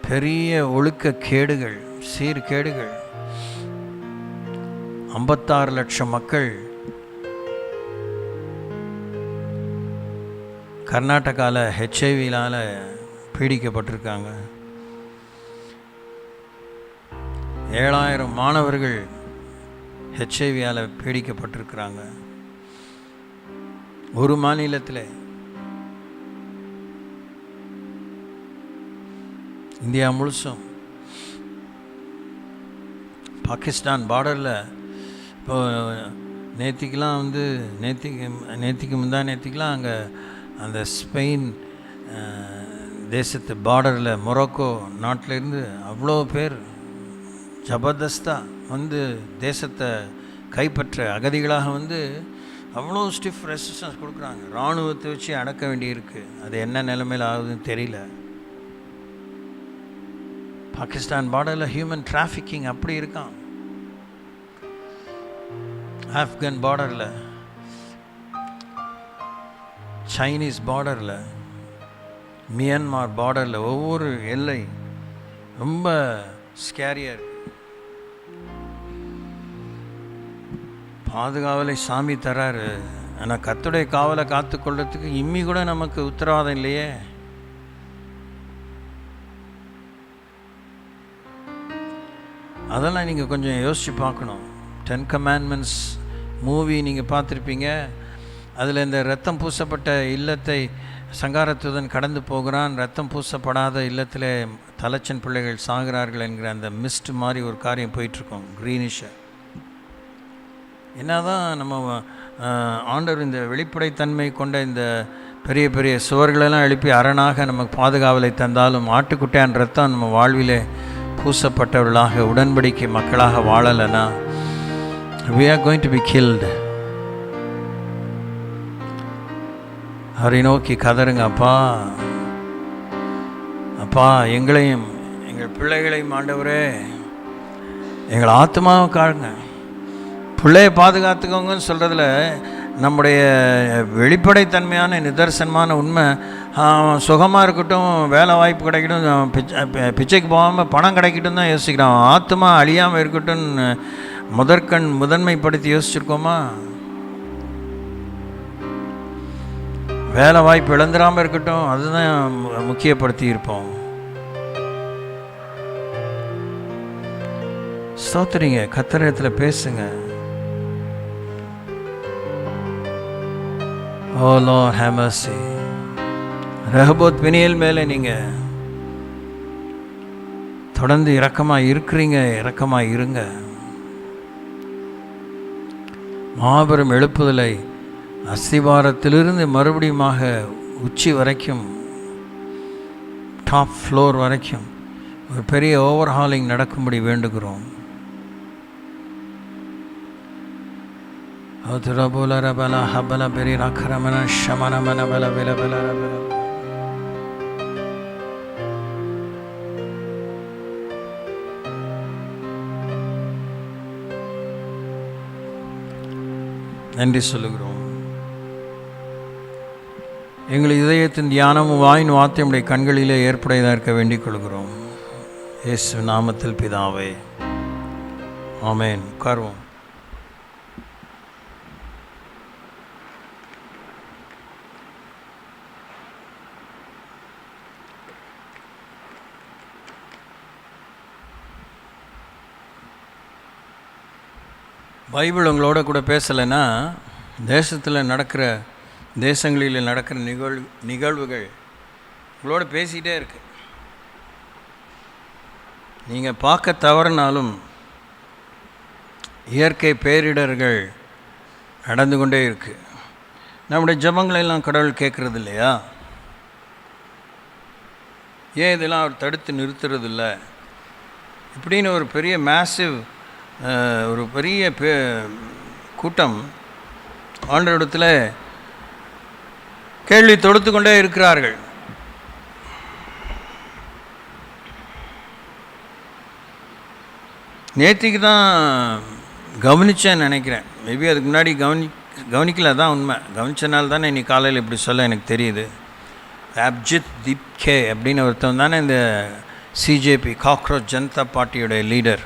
பெரிய ஒழுக்க கேடுகள், சீர்கேடுகள், 56 லட்சம் மக்கள் கர்நாடகாவில் ஹெச்ஐவியால் பீடிக்கப்பட்டிருக்காங்க. 7000 மாணவர்கள் ஹெச்ஐவியால் பீடிக்கப்பட்டிருக்கிறாங்க. ஒரு மாநிலத்தில், இந்தியா முழுசும், பாகிஸ்தான் பார்டரில் இப்போ நேற்றுக்கெலாம் நேற்றுக்கெலாம் அங்கே அந்த ஸ்பெயின் தேசத்து பார்டரில், மொரோக்கோ நாட்டிலேருந்து அவ்வளோ பேர் ஜபர்தஸ்தாக தேசத்தை கைப்பற்ற அகதிகளாக அவ்வளோ ஸ்டிஃப் ரெசிஸ்டன்ஸ் கொடுக்குறாங்க. இராணுவத்தை வச்சு அடக்க வேண்டியிருக்கு. அது என்ன நிலைமையில் ஆகுதுன்னு தெரியல. பாகிஸ்தான் பார்டரில் ஹியூமன் டிராஃபிக்கிங் அப்படி இருக்கான். ஆப்கன் பார்டரில், சைனீஸ் பார்டரில், மியான்மார் பார்டரில், ஒவ்வொரு எல்லை ரொம்ப ஸ்கேரியாக இருக்கு. பாதுகாவலை சாமி தராரு, ஆனால் கர்த்தருடைய காவலை காத்து கொள்றதுக்கு இம்மி கூட நமக்கு உத்தரவாதம் இல்லையே. அதெல்லாம் நீங்கள் கொஞ்சம் யோசித்து பார்க்கணும். 10 கமாண்ட்மெண்ட்ஸ் மூவி நீங்கள் பார்த்துருப்பீங்க. அதில் இந்த ரத்தம் பூசப்பட்ட இல்லத்தை சங்காரத்துடன் கடந்து போகிறான். ரத்தம் பூசப்படாத இல்லத்தில் தலைச்சன் பிள்ளைகள் சாகிறார்கள் என்கிற அந்த மிஸ்ட் மாதிரி ஒரு காரியம் போயிட்டுருக்கோம், க்ரீனிஷை. என்ன தான் நம்ம ஆண்டவர் இந்த வெளிப்படைத்தன்மை கொண்ட இந்த பெரிய பெரிய சுவர்களெல்லாம் எழுப்பி அரணாக நமக்கு பாதுகாவலை தந்தாலும், ஆட்டுக்குட்டையான் ரத்தம் நம்ம வாழ்விலே பூசப்பட்டவர்களாக உடன்படிக்கை மக்களாக வாழலைன்னா we are going to be killed. அவரை நோக்கி கதறுங்க, அப்பா அப்பா, எங்களையும் எங்கள் பிள்ளைகளையும் ஆண்டவரே, எங்கள் ஆத்மாவை காருங்க. பிள்ளையை பாதுகாத்துக்கோங்கன்னு சொல்கிறதுல நம்முடைய வெளிப்படைத்தன்மையான நிதர்சனமான உண்மை, சுகமாக இருக்கட்டும், வேலை வாய்ப்பு கிடைக்கட்டும், பிச்சைக்கு போகாமல் பணம் கிடைக்கட்டும் தான் யோசிக்கிறான். ஆத்மா அழியாமல் இருக்கட்டும்னு முதன்மைப்படுத்தி யோசிச்சிருக்கோமா? வேலை வாய்ப்பு இழந்துடாமல் இருக்கட்டும், அதுதான் முக்கியப்படுத்தி இருப்போம். ஸ்தோத்திரிங்க, கர்த்தரிடத்தில் பேசுங்க. Oh Lord have mercy. Rehoboth Peniel மேலே நீங்கள் தொடர்ந்து இரக்கமாக இருக்கிறீங்க, இரக்கமாக இருங்க. மாபெரும் எழுப்புதலை அஸ்திவாரத்திலிருந்து மறுபடியுமாக உச்சி வரைக்கும், டாப் ஃப்ளோர் வரைக்கும் ஒரு பெரிய ஓவர்ஹாலிங் நடக்கும்படி வேண்டுகிறோம். நன்றி சொல்லுகிறோம். எங்கள் இதயத்தின் தியானமும் வாயின் வார்த்தையுடைய கண்களிலே ஏற்புடையதாக இருக்க வேண்டிக் கொள்கிறோம். இயேசு நாமத்தில் பிதாவே, ஆமென். உட்காருவோம். பைபிள் உங்களோட கூட பேசலைன்னா தேசங்களில் நடக்கிற நிகழ்வுகள் உங்களோட பேசிகிட்டே இருக்கு. நீங்கள் பார்க்க தவறினாலும் இயற்கை பேரிடர்கள் நடந்து கொண்டே இருக்கு. நம்முடைய ஜெபங்களெல்லாம் கடவுள் கேட்குறது இல்லையா? ஏன் இதெல்லாம் அவர் தடுத்து நிறுத்துறது இல்லை? இப்படின்னு ஒரு பெரிய மேசிவ், ஒரு பெரிய கூட்டம் ஆண்டவரிடத்தில் கேள்வி தொடுத்து கொண்டே இருக்கிறார்கள். நேற்றுக்கு தான் கவனித்தேன்னு நினைக்கிறேன். மேபி அதுக்கு முன்னாடி கவனிக்கல, தான் உண்மை. கவனித்தனால தானே இன்னைக்கு காலையில் இப்படி சொல்ல எனக்கு தெரியுது. அப்ஜித் தீப்கே அப்படின்னு ஒருத்தன் தானே இந்த சிஜேபி, காக்ரோச் ஜனதா பார்ட்டியோடைய லீடர்.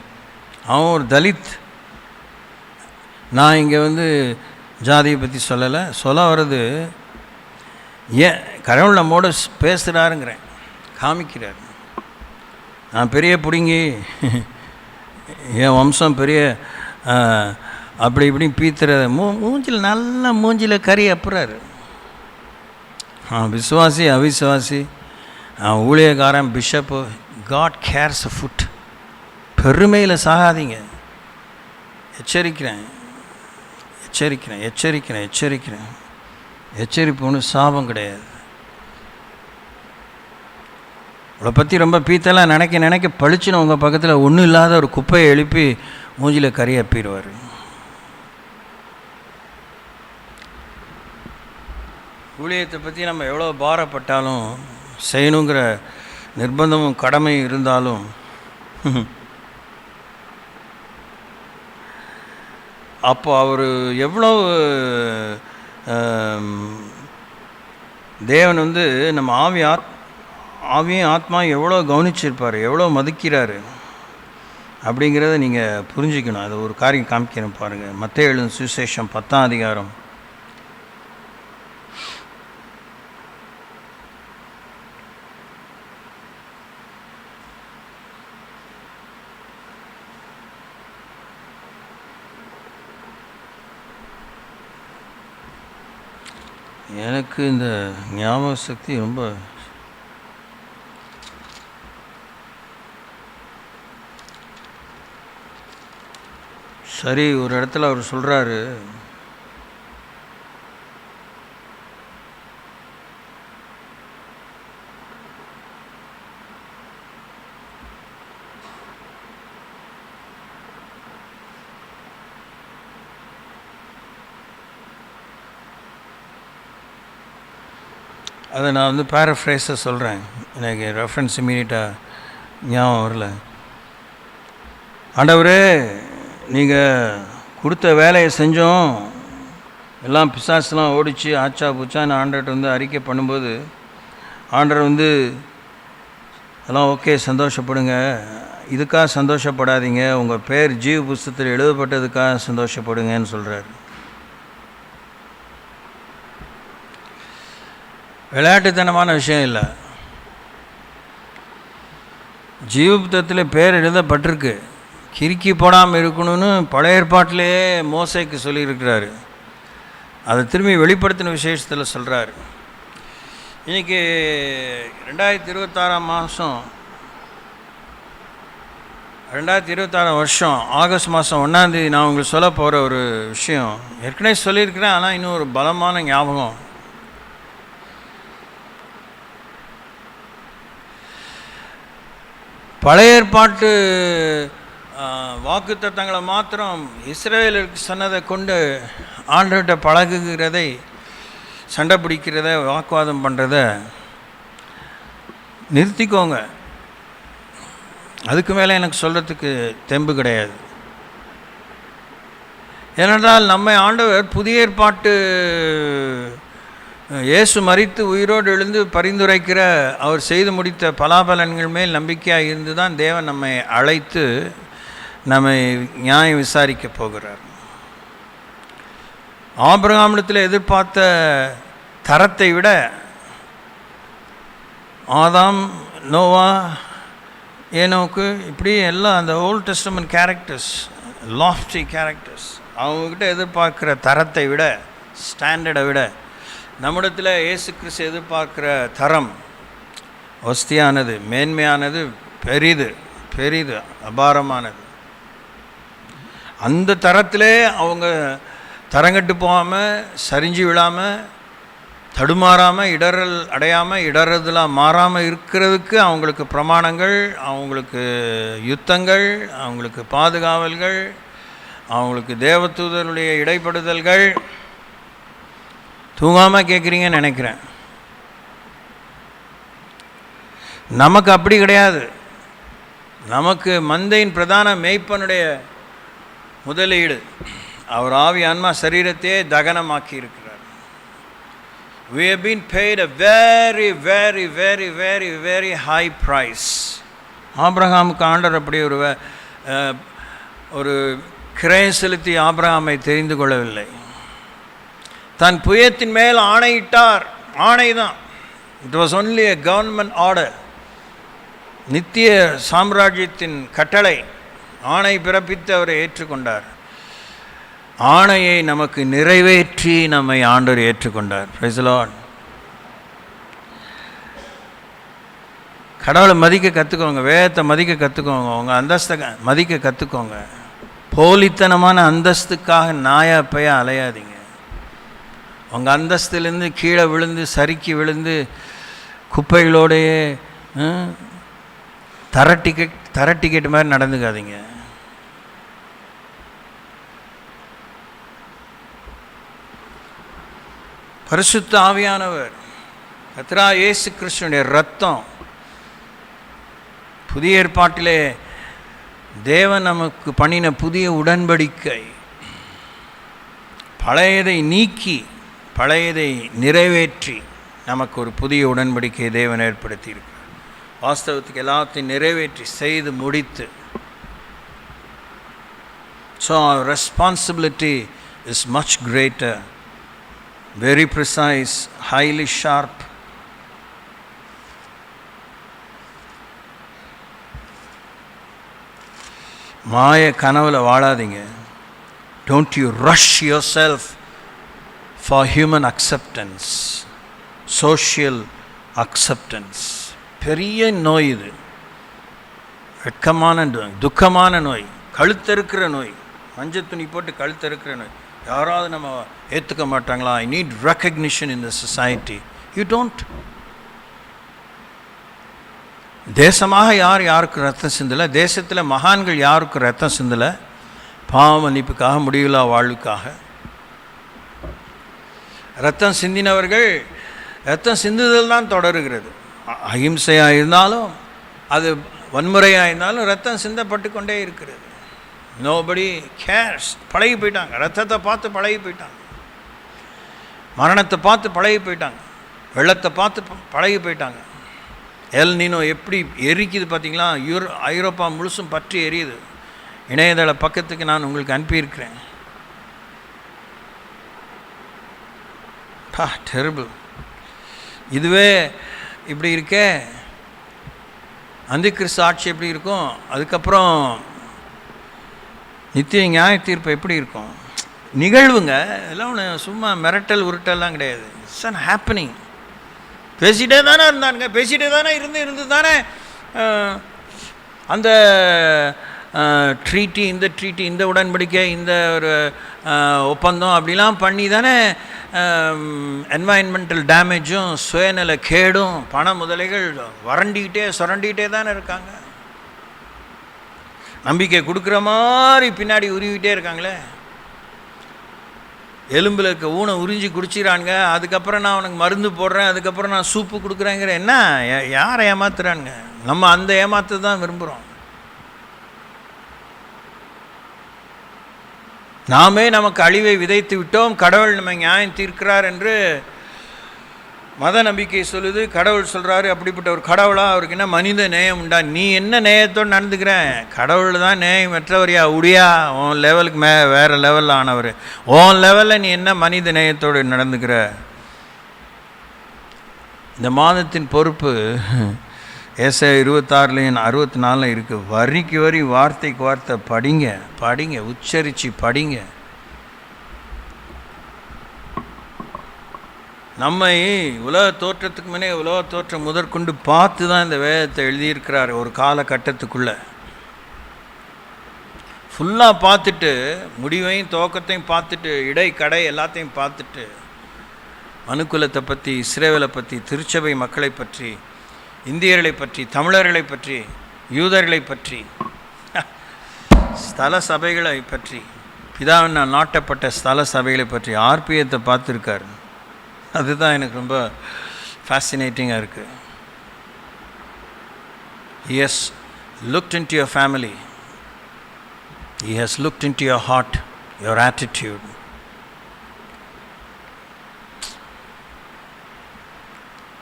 அவன் ஒரு தலித். நான் இங்கே ஜாதியை பற்றி சொல்லலை, சொல்ல வர்றது ஏன் கடவுள் நம்மோட பேசுகிறாருங்கிறேன், காமிக்கிறார். நான் பெரிய பிடுங்கி என் வம்சம் பெரிய அப்படி இப்படி பீத்துற மூஞ்சில் நல்ல மூஞ்சில் கறி அப்புறாரு. விசுவாசி அவிசுவாசி, ஊழியக்காரன், பிஷப்பு, காட் கேர்ஸ் அ ஃபுட். பெருமையில் சாகாதீங்க. எச்சரிக்கிறேன் எச்சரிக்கிறேன் எச்சரிக்கிறேன் எச்சரிக்கிறேன். எச்சரிப்பு ஒன்றும் சாபம் கிடையாது. உங்களை பற்றி ரொம்ப பீத்தெல்லாம் நினைக்க பளிச்சுன்னு உங்கள் பக்கத்தில் ஒன்றும் இல்லாத ஒரு குப்பையை எழுப்பி மூஞ்சியில் கறி அப்பிடுவார். ஊழியத்தை பற்றி நம்ம எவ்வளோ பாரப்பட்டாலும், செய்யணுங்கிற நிர்பந்தமும் கடமை இருந்தாலும் அப்போ அவர் எவ்வளோ தேவன் வந்து நம்ம ஆவியும் ஆத்மா எவ்வளோ கவனிச்சிருப்பார், எவ்வளோ மதிக்கிறாரு அப்படிங்கிறத நீங்கள் புரிஞ்சுக்கணும். அது ஒரு காரியம் காமிக்கிறேன் பாருங்கள். மத்தேயு எழுதின சுவிசேஷம் 10ஆம் அதிகாரம். எனக்கு இந்த ஞாபக சக்தி ரொம்ப சரி. ஒரு இடத்துல அவர் சொல்கிறாரு, அதை நான் வந்து பேரஃப்ரேஸை சொல்கிறேன், எனக்கு ரெஃபரன்ஸ் இமீடியட்டாக ஞாபகம் வரல. ஆண்டவரே, நீங்கள் கொடுத்த வேலையை செஞ்சோம், எல்லாம் பிசாசுலாம் ஓடிச்சு, ஆச்சா பூச்சான்னு ஆண்டர்கிட்ட வந்து அறிக்கை பண்ணும்போது ஆண்டர் வந்து எல்லாம் ஓகே, சந்தோஷப்படுங்க, இதுக்காக சந்தோஷப்படாதீங்க, உங்கள் பேர் ஜீவ புஸ்தகத்தில் எழுதப்பட்டதுக்காக சந்தோஷப்படுங்கன்னு சொல்கிறார். விளையாட்டுத்தனமான விஷயம் இல்லை. ஜீவ புத்தகத்தில் பேர் எழுதப்பட்டிருக்கு. கிறுக்கி போடாமல் இருக்கணும்னு பழைய ஏற்பாட்டிலே மோசேக்கு சொல்லியிருக்கிறாரு. அதை திரும்பி வெளிப்படுத்தின விசேஷத்தில் சொல்கிறாரு. இன்றைக்கி 2026 வருஷம் ஆகஸ்ட் மாதம் 1ஆம் தேதி நான் உங்களுக்கு சொல்ல போகிற ஒரு விஷயம் ஏற்கனவே சொல்லியிருக்கிறேன், ஆனால் இன்னும் ஒரு பலமான ஞாபகம். பழைய ஏற்பாட்டு வாக்குத்தத்தங்களை மாத்திரம் இஸ்ரவேலுக்கு சொன்னதை கொண்டு ஆண்டவர்கிட்ட பழகுகிறதை, சண்டை பிடிக்கிறத, வாக்குவாதம் பண்ணுறத நிறுத்திக்கோங்க. அதுக்கு மேலே எனக்கு சொல்கிறதுக்கு தெம்பு கிடையாது. ஏனென்றால் நம்மை ஆண்டவர் புதிய ஏற்பாட்டு இயேசு மரித்து உயிரோடு எழுந்து பரிந்துரைக்கிற அவர் செய்து முடித்த பலாபலன்கள் மேல் நம்பிக்கையாக இருந்து தான் தேவன் நம்மை அழைத்து நம்மை நியாயம் விசாரிக்க போகிறார். ஆபிரகாமிடத்தில் எதிர்பார்த்த தரத்தை விட ஆதாம், நோவா, ஏனோக்கு, இப்படி எல்லாம் அந்த old testament characters, lofty characters, அவங்கக்கிட்ட எதிர்பார்க்குற தரத்தை விட, ஸ்டாண்டர்டை விட நம்மிடத்தில் இயேசு கிறிஸ்து எதிர்பார்க்குற தரம் வசதியானது, மேன்மையானது, பெரிது, அபாரமானது. அந்த தரத்திலே அவங்க தரங்கட்டு போகாமல், சரிஞ்சு விழாமல், தடுமாறாமல், இடரல் அடையாமல், இடறதுலாம் மாறாமல் இருக்கிறதுக்கு அவங்களுக்கு பிரமாணங்கள், அவங்களுக்கு யுத்தங்கள், அவங்களுக்கு பாதுகாவல்கள், அவங்களுக்கு தேவதூதருடைய இடைப்படுதல்கள். தூங்காமல் கேட்குறீங்கன்னு நினைக்கிறேன். நமக்கு அப்படி கிடையாது. நமக்கு மந்தையின் பிரதான மேய்ப்பனுடைய முதலீடு அவர் ஆவி ஆன்மா சரீரத்தையே தகனமாக்கி இருக்கிறார். We have been paid a very, very, very, very, very high price. ஆபிரகாமுக்கு ஆண்டவர் அப்படி ஒரு கிரயம் செலுத்தி ஆபிரகாமை தெரிந்து கொள்ளவில்லை. தன் புயத்தின் மேல் ஆணையிட்டார். ஆணைதான். It was only a government order. நித்திய சாம்ராஜ்யத்தின் கட்டளை. ஆணை பிறப்பித்து அவரை ஏற்றுக்கொண்டார். ஆணையை நமக்கு நிறைவேற்றி நம்மை ஆண்டவர் ஏற்றுக்கொண்டார். Praise the Lord. கடவுளை மதிக்க கற்றுக்கோங்க, வேதத்தை மதிக்க கற்றுக்கோங்க, உங்கள் அந்தஸ்தை மதிக்க கற்றுக்கோங்க. போலித்தனமான அந்தஸ்துக்காக நாயாப்பையா அலையாதீங்க. உங்கள் அந்தஸ்துலேருந்து கீழே விழுந்து, சறுக்கி விழுந்து, குப்பைகளோடையே தர டிக்கெட் மாதிரி நடந்துக்காதீங்க. பரிசுத்த ஆவியானவர், கர்த்தராகிய இயேசு கிறிஸ்துவினுடைய இரத்தம். புதிய ஏற்பாட்டிலே தேவன் நமக்கு பண்ணின புதிய உடன்படிக்கை, பழையதை நீக்கி பழையதை நிறைவேற்றி நமக்கு ஒரு புதிய உடன்படிக்கையை தேவன் ஏற்படுத்தியிருக்கிறார். வாஸ்தவத்துக்கு எல்லாத்தையும் நிறைவேற்றி செய்து முடித்து. So our responsibility is much greater, very precise, highly sharp. மாய கனவுல வாழாதீங்க. Don't you rush yourself for human acceptance, social acceptance. பெரிய நோய் இது, வெட்கமான நோய், துக்கமான நோய், கழுத்தறுக்கிற நோய், மஞ்சள் துணி போட்டு கழுத்தறுக்கிற நோய். யாராவது நம்ம ஏற்றுக்க மாட்டாங்களா? I need recognition in the society. You don't. தேசமாக யாருக்கு ரத்தம் சிந்தலை? தேசத்தில் மகான்கள் யாருக்கு ரத்தம் சிந்தலை? பாவ மன்னிப்புக்காக, முடிவில்லா வாழ்வுக்காக. ரத்தம் சிந்தினவர்கள், ரத்தம் சிந்துதல் தான் தொடருகிறது. அஹிம்சையாக இருந்தாலும், அது வன்முறையாக இருந்தாலும் ரத்தம் சிந்தப்பட்டு கொண்டே இருக்கிறது. Nobody CARES. பழகி போயிட்டாங்க, ரத்தத்தை பார்த்து பழகி போயிட்டாங்க, மரணத்தை பார்த்து பழகி போயிட்டாங்க, வெள்ளத்தை பார்த்து பழகி போயிட்டாங்க. எல் நீனோ எப்படி எரிக்குது பார்த்தீங்களா? ஐரோப்பா முழுசும் பற்றி எரியுது. இணையதள பக்கத்துக்கு நான் உங்களுக்கு அனுப்பியிருக்கிறேன். டெரிபிள். இதுவே இப்படி இருக்கே, அந்தி கிறிஸ்து ஆட்சி எப்படி இருக்கும்? அதுக்கப்புறம் நித்திய நியாய தீர்ப்பு எப்படி இருக்கும்? நிகழ்வுங்க எல்லாம் ஒன்று, சும்மா மிரட்டல் உருட்டெல்லாம் கிடையாது. It's an happening. பேசிகிட்டே தானே இருந்தானுங்க, பேசிகிட்டே தானே இருந்து தானே அந்த ட்ரீட்டி, இந்த ட்ரீட்டி, இந்த உடன்படிக்கை, இந்த ஒரு ஒப்பந்தம் அப்படிலாம் பண்ணி தானே என்வாயன்மெண்டல் டேமேஜும் சுயநல கேடும் பண முதலைகள் சுரண்டிக்கிட்டே தானே இருக்காங்க. நம்பிக்கை கொடுக்குற மாதிரி பின்னாடி உருவிக்கிட்டே இருக்காங்களே. எலும்பில் இருக்க ஊனை உறிஞ்சி குடிச்சிடறாங்க. அதுக்கப்புறம் நான் அவனுக்கு மருந்து போடுறேன், அதுக்கப்புறம் நான் சூப்பு கொடுக்குறேங்கிற. என்ன, யாரை ஏமாத்துறானுங்க? நம்ம அந்த ஏமாத்து தான் விரும்புகிறோம். நாமே நமக்கு அழிவை விதைத்து விட்டோம், கடவுள் நம்ம நியாயம் தீர்க்கிறார் என்று மத நம்பிக்கை சொல்லுது. கடவுள் சொல்கிறாரு, அப்படிப்பட்ட ஒரு கடவுளாக அவருக்கு என்ன மனித நேயம் உண்டா? நீ என்ன நேயத்தோடு நடந்துக்கிறேன்? கடவுள் தான் நேயம் பெற்றவரியா? உடையா உன் லெவலுக்கு வேறு லெவலில் ஆனவர். உன் லெவலில் நீ என்ன மனித நேயத்தோடு நடந்துக்கிற? இந்த மாதத்தின் பொறுப்பு ஏசாயா 26-64 இருக்குது. வரிக்கு வரி, வார்த்தைக்கு வார்த்தை படிங்க, உச்சரித்து படிங்க. நம்மை உலக தோற்றத்துக்கு முன்னே, உலக தோற்றம் முதற்கொண்டு பார்த்து தான் இந்த வேதத்தை எழுதியிருக்கிறார். ஒரு காலகட்டத்துக்குள்ளே ஃபுல்லாக பார்த்துட்டு, முடிவையும் துவக்கத்தையும் பார்த்துட்டு, கடை எல்லாத்தையும் பார்த்துட்டு, மனுக்குலத்தை பற்றி, இஸ்ரவேலை பற்றி, திருச்சபை மக்களை பற்றி, இந்தியர்களை பற்றி, தமிழர்களை பற்றி, யூதர்களை பற்றி, ஸ்தல சபைகளை பற்றி, பிதாவினால் நாட்டப்பட்ட ஸ்தல சபைகளை பற்றி ஆர்பியத்தை பார்த்துருக்காரு. அதுதான் எனக்கு ரொம்ப ஃபேசினேட்டிங்காக இருக்குது. He has looked into your family. He has looked into your heart, your attitude.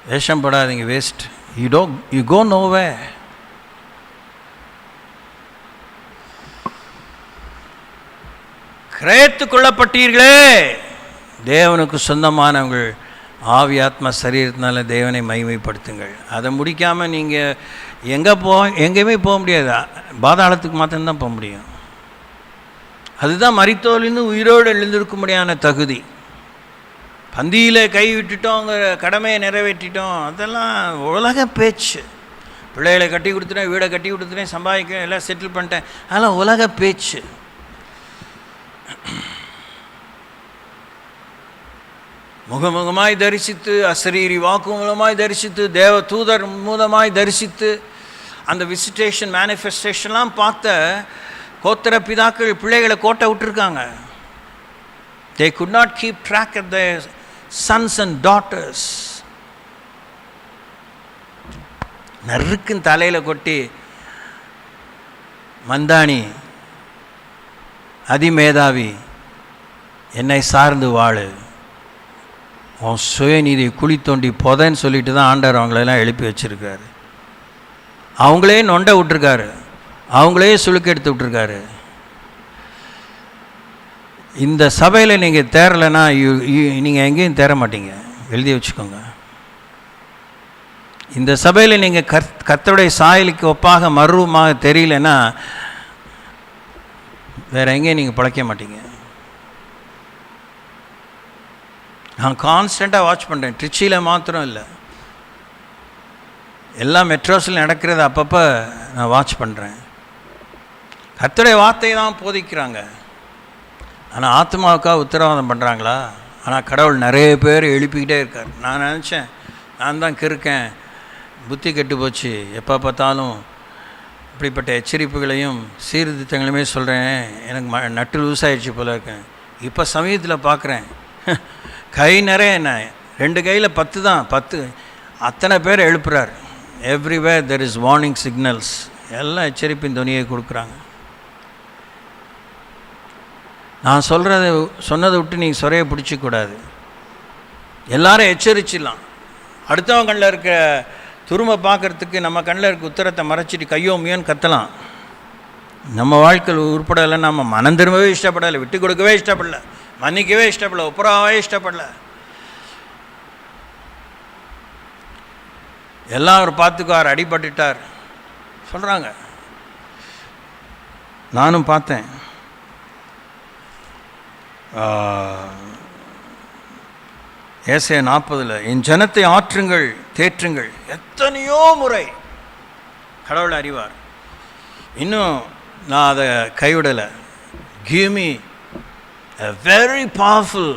வேஷம் படாதீங்க, வேஸ்ட். You go nowhere. கிரயத்து கொள்ளப்பட்டீர்களே, தேவனுக்கு சொந்தமானவங்கள், ஆவி ஆத்மா சரீரத்தினால தேவனை மகிமைப்படுத்துங்கள். அதை முடிக்காமல் நீங்கள் எங்கேயுமே போக முடியாது. பாதாளத்துக்கு மாத்திரம்தான் போக முடியும். அதுதான் மரித்தோலிருந்து உயிரோடு எழுந்திருக்கும்படியான தகுதி. பந்தியில் கை விட்டுட்டோம், கடமையை நிறைவேற்றிட்டோம், அதெல்லாம் உலக பேச்சு. பிள்ளைகளை கட்டி கொடுத்துட்டேன், வீடை கட்டி கொடுத்துட்டேன், சம்பாதிக்கிறேன், எல்லாம் செட்டில் பண்ணிட்டேன், அதெல்லாம் உலக பேச்சு. முகமுகமாய் தரிசித்து, அசரீரி வாக்கு மூலமாய் தரிசித்து, தேவ தூதர் மூலமாய் தரிசித்து, அந்த விசிட்டேஷன் மேனிஃபெஸ்டேஷன்லாம் பார்த்த கோத்திர பிதாக்கள் பிள்ளைகளை கோட்டை விட்டுருக்காங்க. They could not keep track of their sons and daughters. நறுக்குன்னு தலையில் கொட்டி, மந்தாணி அதிமேதாவி, என்னை சார்ந்து வாழு, உன் சுயநீதி குழி தோண்டி புதைன்னு சொல்லிட்டு தான் ஆண்டவர் அவங்களெல்லாம் எழுப்பி வச்சுருக்காரு. அவங்களே நொண்டை விட்டுருக்காரு, அவங்களே சுளுக்கு எடுத்து விட்டுருக்காரு. இந்த சபையில் நீங்கள் தேரலைன்னா நீங்கள் எங்கேயும் தேர மாட்டீங்க, எழுதி வச்சுக்கோங்க. இந்த சபையில் நீங்கள் கர்த்தருடைய சாயலுக்கு ஒப்பாக மறுரூபமாக தெரியலன்னா வேறு எங்கேயும் நீங்கள் பிழைக்க மாட்டீங்க. நான் கான்ஸ்டண்ட்டாக வாட்ச் பண்ணுறேன். ட்ரிச்சியில் மாத்திரம் இல்லை, எல்லா மெட்ரோஸில் நடக்கிறது அப்பப்போ நான் வாட்ச் பண்ணுறேன். கர்த்தருடைய வார்த்தையை தான் போதிக்கிறாங்க, ஆனால் ஆத்மாவுக்காக உத்தரவாதம் பண்ணுறாங்களா? ஆனால் கடவுள் நிறைய பேர் எழுப்பிக்கிட்டே இருக்கார். நான் நினச்சேன் நான் தான் கிறுக்கேன், புத்தி கெட்டு போச்சு, எப்போ பார்த்தாலும் இப்படிப்பட்ட எச்சரிப்புகளையும் சீர்திருத்தங்களையுமே சொல்கிறேன், எனக்கு நட்டு லூஸ் ஆகிடுச்சு போல இருக்கேன். இப்போ சமயத்தில் பார்க்குறேன், கை நிறைய என்ன, 2 கையில் 10 தான், 10 அத்தனை பேர் எழுப்புறார். Everywhere there is warning signals. எல்லாம் எச்சரிப்பின் துணியை கொடுக்குறாங்க. நான் சொன்னதை விட்டு நீங்கள் சொறையை பிடிச்சிக்கூடாது. எல்லாரும் எச்சரிச்சிடலாம். அடுத்தவன் கண்ணில் இருக்க துருமை பார்க்குறதுக்கு நம்ம கண்ணில் இருக்க உத்தரத்தை மறைச்சிட்டு கையோ முயன்னு கத்தலாம். நம்ம வாழ்க்கையில் உருப்படலை, நம்ம மனம் திரும்பவே இஷ்டப்படலை, விட்டு கொடுக்கவே இஷ்டப்படல, மன்னிக்கவே இஷ்டப்படல, ஒப்புரவாகவே இஷ்டப்படல. எல்லாம் அவர் பார்த்துக்குவார், அடிபட்டுட்டார் சொல்கிறாங்க. நானும் பார்த்தேன். ஏசாயா 40 என் ஜனத்தை ஆற்றுங்கள் தேற்றுங்கள், எத்தனையோ முறை கடவுள் அறிவார். இன்னும் நான் அதை கைவிடலை. Give me a very powerful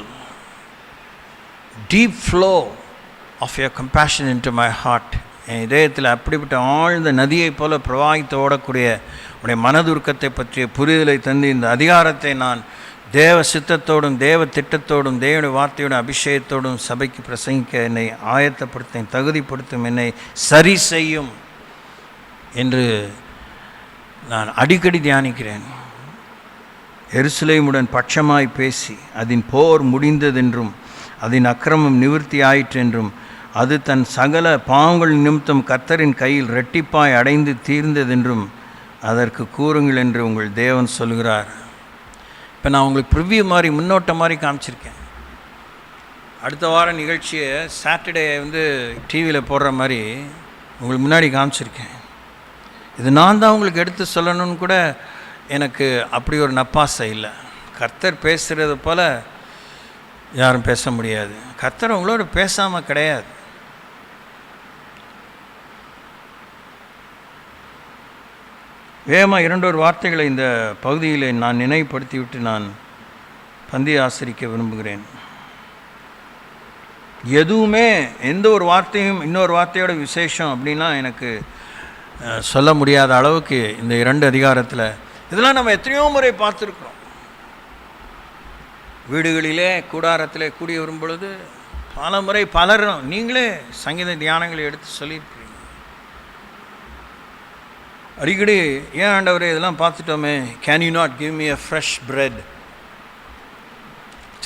deep flow of your compassion into my heart. என் இதயத்தில் அப்படிப்பட்ட ஆழ்ந்த நதியை போல பிரவாகித்து ஓடக்கூடிய உடைய மனதுருக்கத்தை பற்றிய புரிதலை தந்து இந்த அதிகாரத்தை நான் தேவ சித்தத்தோடும் தேவ திட்டத்தோடும் தேவனுடைய வார்த்தையோடும் அபிஷேகத்தோடும் சபைக்கு பிரசங்கிக்க என்னை ஆயத்தப்படுத்தும், தகுதிப்படுத்தும், என்னை சரி செய்யும் என்று நான் அடிக்கடி தியானிக்கிறேன். எருசலேமுடன் பட்சமாய் பேசி அதன் போர் முடிந்ததென்றும் அதன் அக்கிரமம் நிவர்த்தி ஆயிற்றென்றும் அது தன் சகல பாவங்கள் நிமித்தம் கர்த்தரின் கையில் இரட்டிப்பாய் அடைந்து தீர்ந்ததென்றும் அதற்கு கூறுங்கள் என்று உங்கள் தேவன் சொல்கிறார். இப்போ நான் உங்களுக்கு ப்ரிவ்யூ மாதிரி முன்னோட்டம் மாதிரி காமிச்சிருக்கேன். அடுத்த வார நிகழ்ச்சியை சாட்டர்டே டிவியில் போடுற மாதிரி உங்களுக்கு முன்னாடி காமிச்சிருக்கேன். இது நான் தான் உங்களுக்கு எடுத்து சொல்லணும்னு கூட எனக்கு அப்படி ஒரு நப்பாசை இல்லை. கர்த்தர் பேசுகிறது போல் யாரும் பேச முடியாது. கர்த்தர் உங்களோட பேசாமல் கிடையாது. வேகமாக 2 வார்த்தைகளை இந்த பகுதியில் நான் நினைவுபடுத்திவிட்டு நான் பந்தி ஆசரிக்க விரும்புகிறேன். எதுவுமே எந்த ஒரு வார்த்தையும் இன்னொரு வார்த்தையோட விசேஷம் அப்படின்லாம் எனக்கு சொல்ல முடியாத அளவுக்கு இந்த 2 அதிகாரத்தில் இதெல்லாம் நம்ம எத்தனையோ முறை பார்த்துருக்குறோம். வீடுகளிலே கூடாரத்திலே கூடி வரும் பொழுது பல முறை பலரும் நீங்களே சங்கீத தியானங்களை எடுத்து சொல்லியிருக்கிறீங்க. அடிக்கடி ஏன் ஆண்டவரே இதெல்லாம் பார்த்துட்டோமே, can you not give me a fresh bread?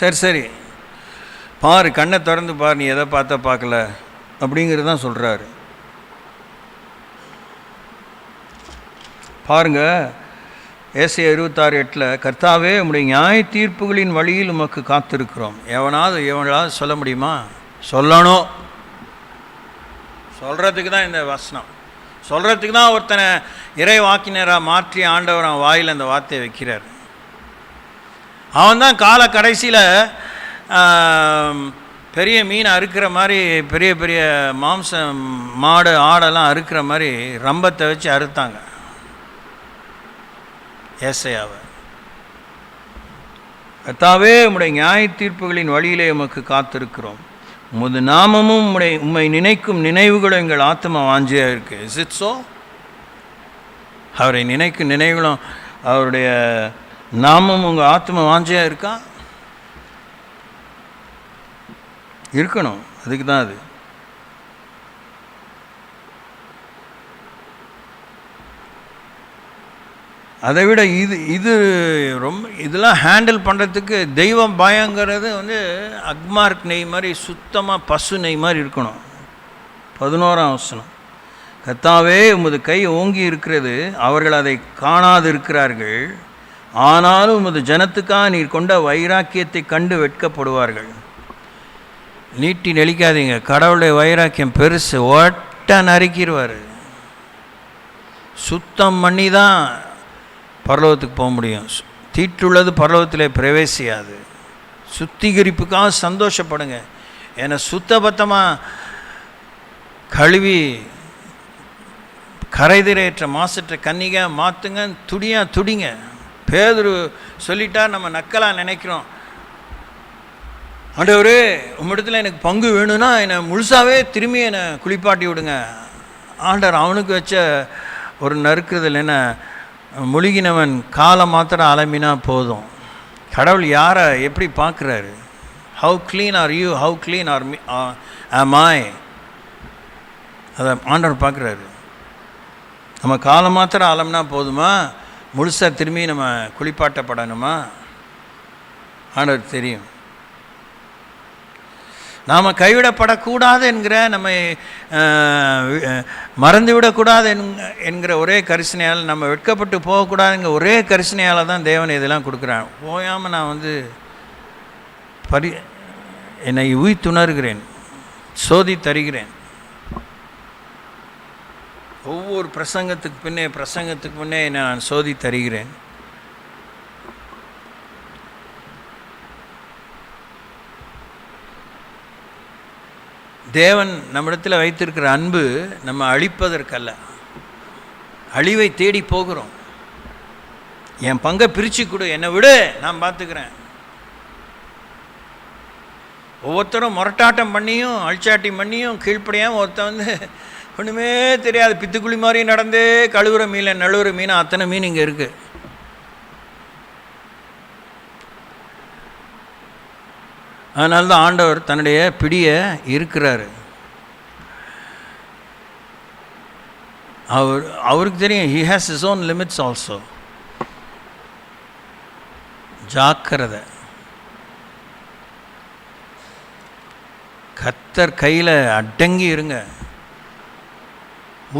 சரி பாரு, கண்ணை திறந்து பாரு, நீ எதை பார்த்தா பார்க்கல அப்படிங்கிறது தான் சொல்கிறாரு. பாருங்க, ஏசாயா 26:8 கர்த்தாவே உம்முடைய நியாய தீர்ப்புகளின் வழியில் உமக்கு காத்திருக்கிறோம். எவனாவது சொல்ல முடியுமா? சொல்லணும். சொல்கிறதுக்கு தான் இந்த வசனம், சொல்கிறதுக்கு தான் ஒருத்தனை இறை வாக்கினராக மாற்றி ஆண்டவர் அவன் வாயில் அந்த வார்த்தையை வைக்கிறார். அவன் தான் கால கடைசியில் பெரிய மீன் அறுக்கிற மாதிரி, பெரிய பெரிய மாம்சம் மாடு ஆடெல்லாம் அறுக்கிற மாதிரி ரம்பத்தை வச்சு அறுத்தாங்க ஏசாயாவை. கர்த்தாவே உம்முடைய நியாய தீர்ப்புகளின் வழியிலே உமக்கு காத்திருக்கிறோம், உமது நாமமும் உம்மை நினைக்கும் நினைவுகளும் எங்கள் ஆத்மா வாஞ்சியாக இருக்கு. Is it so? அவரை நினைக்கும் நினைவுகளும் அவருடைய நாமம் உங்கள் ஆத்மா வாஞ்சியாக இருக்கா? இருக்கணும். அதுக்கு தான் அது. அதை விட இது ரொம்ப இதெல்லாம் ஹேண்டில் பண்ணுறதுக்கு தெய்வம் பயங்கிறது அக்மார்க் நெய் மாதிரி சுத்தமாக பசு நெய் மாதிரி இருக்கணும். 11ஆம் வசனம், கர்த்தாவே உமது கை ஓங்கி இருக்கிறது, அவர்கள் அதை காணாது இருக்கிறார்கள், ஆனாலும் உமது ஜனத்துக்காக நீர் கொண்ட வைராக்கியத்தை கண்டு வெட்கப்படுவார்கள். நீட்டி நெளிக்காதீங்க, கடவுளுடைய வைராக்கியம் பெருசு, ஒட்ட நறுக்கிடுவார். சுத்தம் பண்ணி தான் பரலோகத்துக்கு போக முடியும். தீட்டுள்ளது பரலோகத்தில் பிரவேசியாது. சுத்திகரிப்புக்காக சந்தோஷப்படுங்க. ஏன்னா சுத்தபத்தமாக கழுவி கரைதிரையற்ற மாசற்ற கன்னிகை மாற்றுங்க, துடிங்க. பேதுரு சொல்லிட்டா நம்ம நக்கலாக நினைக்கிறோம். ஆண்டவரே உம்மிடத்தில் எனக்கு பங்கு வேணும்னா என்னை முழுசாகவே திரும்பி என்னை குளிப்பாட்டி விடுங்க. ஆண்டவர் அவனுக்கு வச்ச ஒரு நறுக்குதல் என்ன, முழுகினவன் காலை மாத்திரம் அலம்பினா போதும். கடவுள் யாரை எப்படி பார்க்குறாரு? How clean are you, how clean are am I, அதை ஆண்டவர் பார்க்குறாரு. நம்ம காலை மாத்திரம் அலம்பினா போதுமா, முழுசாக திரும்பி நம்ம குளிப்பாட்டப்படணுமா? ஆண்டவர் தெரியும். நாம் கைவிடப்படக்கூடாது என்கிற, நம்ம மறந்துவிடக்கூடாது என்கிற ஒரே கரிசனையால், நம்ம வெட்கப்பட்டு போகக்கூடாதுங்கிற ஒரே கரிசனையால் தான் தேவன் இதெல்லாம் கொடுக்குறான். போயாமல் நான் என்னை உய்த்துணர்கிறேன், சோதி தருகிறேன். ஒவ்வொரு பிரசங்கத்துக்கு முன்னே நான் சோதி தருகிறேன். தேவன் நம்மிடத்தில் வைத்திருக்கிற அன்பு நம்ம அழிப்பதற்கல்ல, அழிவை தேடி போகிறோம். என் பங்கை பிரித்து கொடு, என்னை விடு, நான் பார்த்துக்கிறேன். ஒவ்வொருத்தரும் முரட்டாட்டம் பண்ணியும் அழிச்சாட்டி பண்ணியும் கீழ்ப்படியாமல் ஒருத்தன் ஒன்றுமே தெரியாது பித்துக்குழி மாதிரி நடந்தே கழுவுற மீன் நழுவுற மீன் அத்தனை மீன் இங்கே இருக்குது. அதனால தான் ஆண்டவர் தன்னுடைய பிடியை இருக்கிறாரு. அவருக்கு தெரியும், he has his own limits also. ஜாக்கிரதை. கர்த்தர் கையில் அடங்கி இருங்க.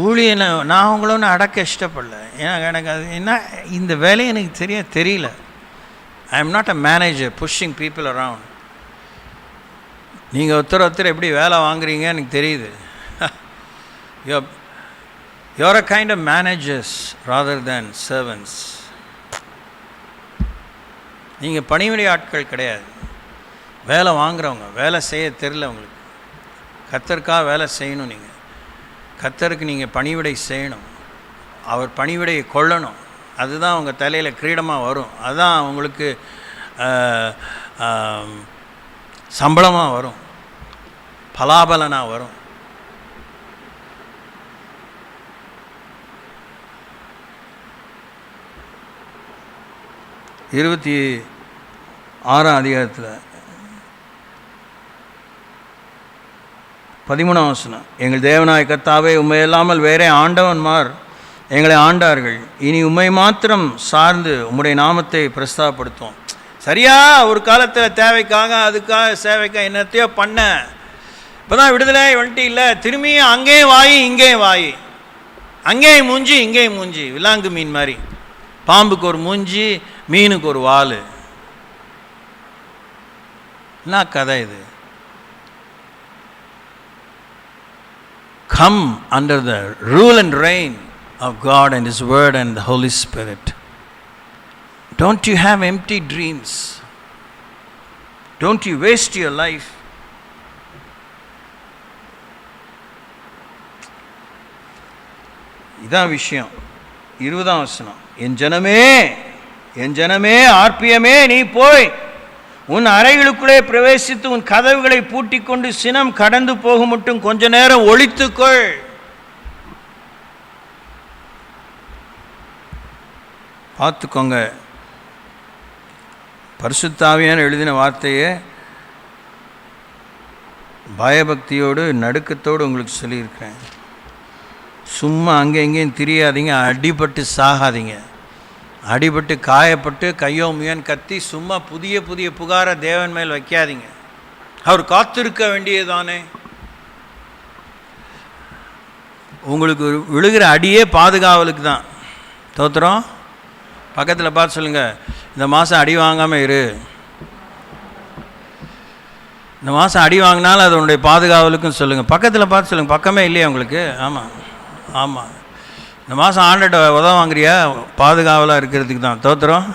ஊழியனை நான் அவங்களோன்னு அடக்க இஷ்டப்படல. ஏன்னா எனக்கு அது என்ன, இந்த வேலையை எனக்கு தெரியல. I am not a manager pushing people around. நீங்கள் ஒருத்தர் எப்படி வேலை வாங்குறீங்க எனக்கு தெரியுது. You are a kind of managers rather than servants. நீங்கள் பணிவிடை ஆட்கள் கிடையாது, வேலை வாங்குறவங்க. வேலை செய்ய தெரியல உங்களுக்கு. கர்த்தருக்காக வேலை செய்யணும். நீங்கள் கர்த்தருக்கு நீங்கள் பணிவிடை செய்யணும். அவர் பணிவிடையை கொள்ளணும். அதுதான் உங்கள் தலையில் கிரீடமாக வரும். அதுதான் உங்களுக்கு சம்பளமாக வரும், பலாபலனாக வரும். இருபத்தி 6ஆம் அதிகாரத்தில் 13ஆம் வசனம், எங்கள் தேவனாய கர்த்தாவே, உம்மை இல்லாமல் வேறே ஆண்டவன்மார் எங்களை ஆண்டார்கள். இனி உம்மை மாத்திரம் சார்ந்து உம்முடைய நாமத்தை பிரஸ்தாபப்படுத்துவோம். சரியா ஒரு காலத்தில் தேவைக்காக அதுக்காக சேவைக்காக என்னத்தையோ பண்ண, இப்போ தான் விடுதலை வந்துட்டு இல்லை, திரும்பியும் அங்கேயும் வாய் இங்கேயும் வாய், அங்கேயும் மூஞ்சி இங்கேயும் மூஞ்சி, விலாங்கு மீன் மாதிரி. பாம்புக்கு ஒரு மூஞ்சி, மீனுக்கு ஒரு வால். என்ன கதை இது? Come under the rule and reign of God and His Word and the Holy Spirit. Don't you have empty dreams? Don't you waste your life? இதான் விஷயம். 20ஆம் வசனம், என் ஜனமே ஆர்ப்பியமே, நீ போய் உன் அறைகளுக்குள்ளே பிரவேசித்து உன் கதவுகளை பூட்டிக் கொண்டு சினம் கடந்து போகும் மட்டும் கொஞ்ச நேரம் ஒளித்துக்கொள். பார்த்துக்கோங்க, பரிசுத்த ஆவியானவர் எழுதின வார்த்தையை பயபக்தியோடு நடுக்கத்தோடு உங்களுக்கு சொல்லியிருக்கிறேன். சும்மா அங்கே எங்கேயும் திரியாதீங்க, அடிபட்டு சாகாதீங்க. அடிபட்டு காயப்பட்டு கையோ முயன் கத்தி சும்மா புதிய புதிய புகாரை தேவன் மேல் வைக்காதீங்க. அவர் காத்திருக்க வேண்டியதானே. உங்களுக்கு விழுகிற அடியே பாதுகாவலுக்கு தான். தோத்திரம். பக்கத்தில் பார்த்து சொல்லுங்கள், இந்த மாதம் அடி வாங்காமல் இரு. இந்த மாதம் அடி வாங்கினாலும் அது உன்னுடைய பாதுகாவலுக்கும் சொல்லுங்கள். பக்கத்தில் பார்த்து சொல்லுங்கள். பக்கமே இல்லையா உங்களுக்கு? ஆமாம் ஆமாம். இந்த மாதம் ஆண்டுகிட்ட உதவ வாங்குறியா? பாதுகாவலாக இருக்கிறதுக்கு தான். தோத்திரம்.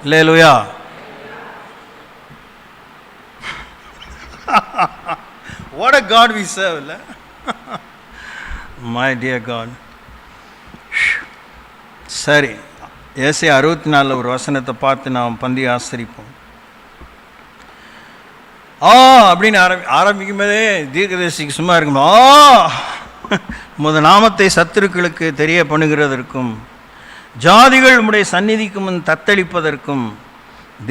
அல்லேலூயா. What a God we serve, இல்லை? My dear God. சரி, ஏசாயா 64 ஒரு வசனத்தை பார்த்து நாம் பந்தி ஆசரிப்போம். அப்படின்னு ஆரம்பிக்கும் போதே தீர்க்கதரிசிக்கு சும்மா இருக்கும். உமது நாமத்தை சத்துருக்களுக்கு தெரிய பண்ணுகிறதற்கும் ஜாதிகள் உம்முடைய சந்நிதிக்கு முன் தத்தளிப்பதற்கும்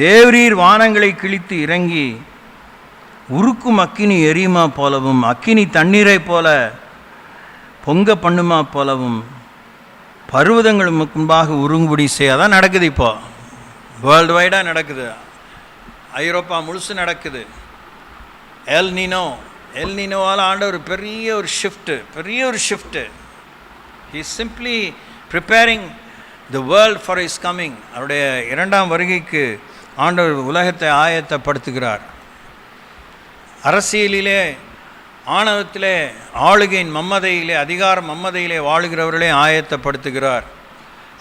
தேவரீர் வானங்களை கிழித்து இறங்கி உருக்கும் அக்கினி எரியுமா போலவும் அக்கினி தண்ணீரை போல பொங்க பண்ணுமா போலவும் பர்வதங்கள் முன்பாக உருங்குபடி செய்ய. அதான் நடக்குது. இப்போ வேர்ல்டு வைடாக நடக்குது. ஐரோப்பா முழுசு நடக்குது. எல் நீனோவால் ஆண்டவர் பெரிய ஒரு shift. He is simply preparing the world for is coming. அவருடைய இரண்டாம் வருகைக்கு ஆண்டவர் உலகத்தை ஆயத்தப்படுத்துகிறார். அரசியலிலே, ஆணவத்திலே, ஆளுகையின் மம்மதையிலே, அதிகார மம்மதையிலே வாழுகிறவர்களே ஆயத்தப்படுத்துகிறார்.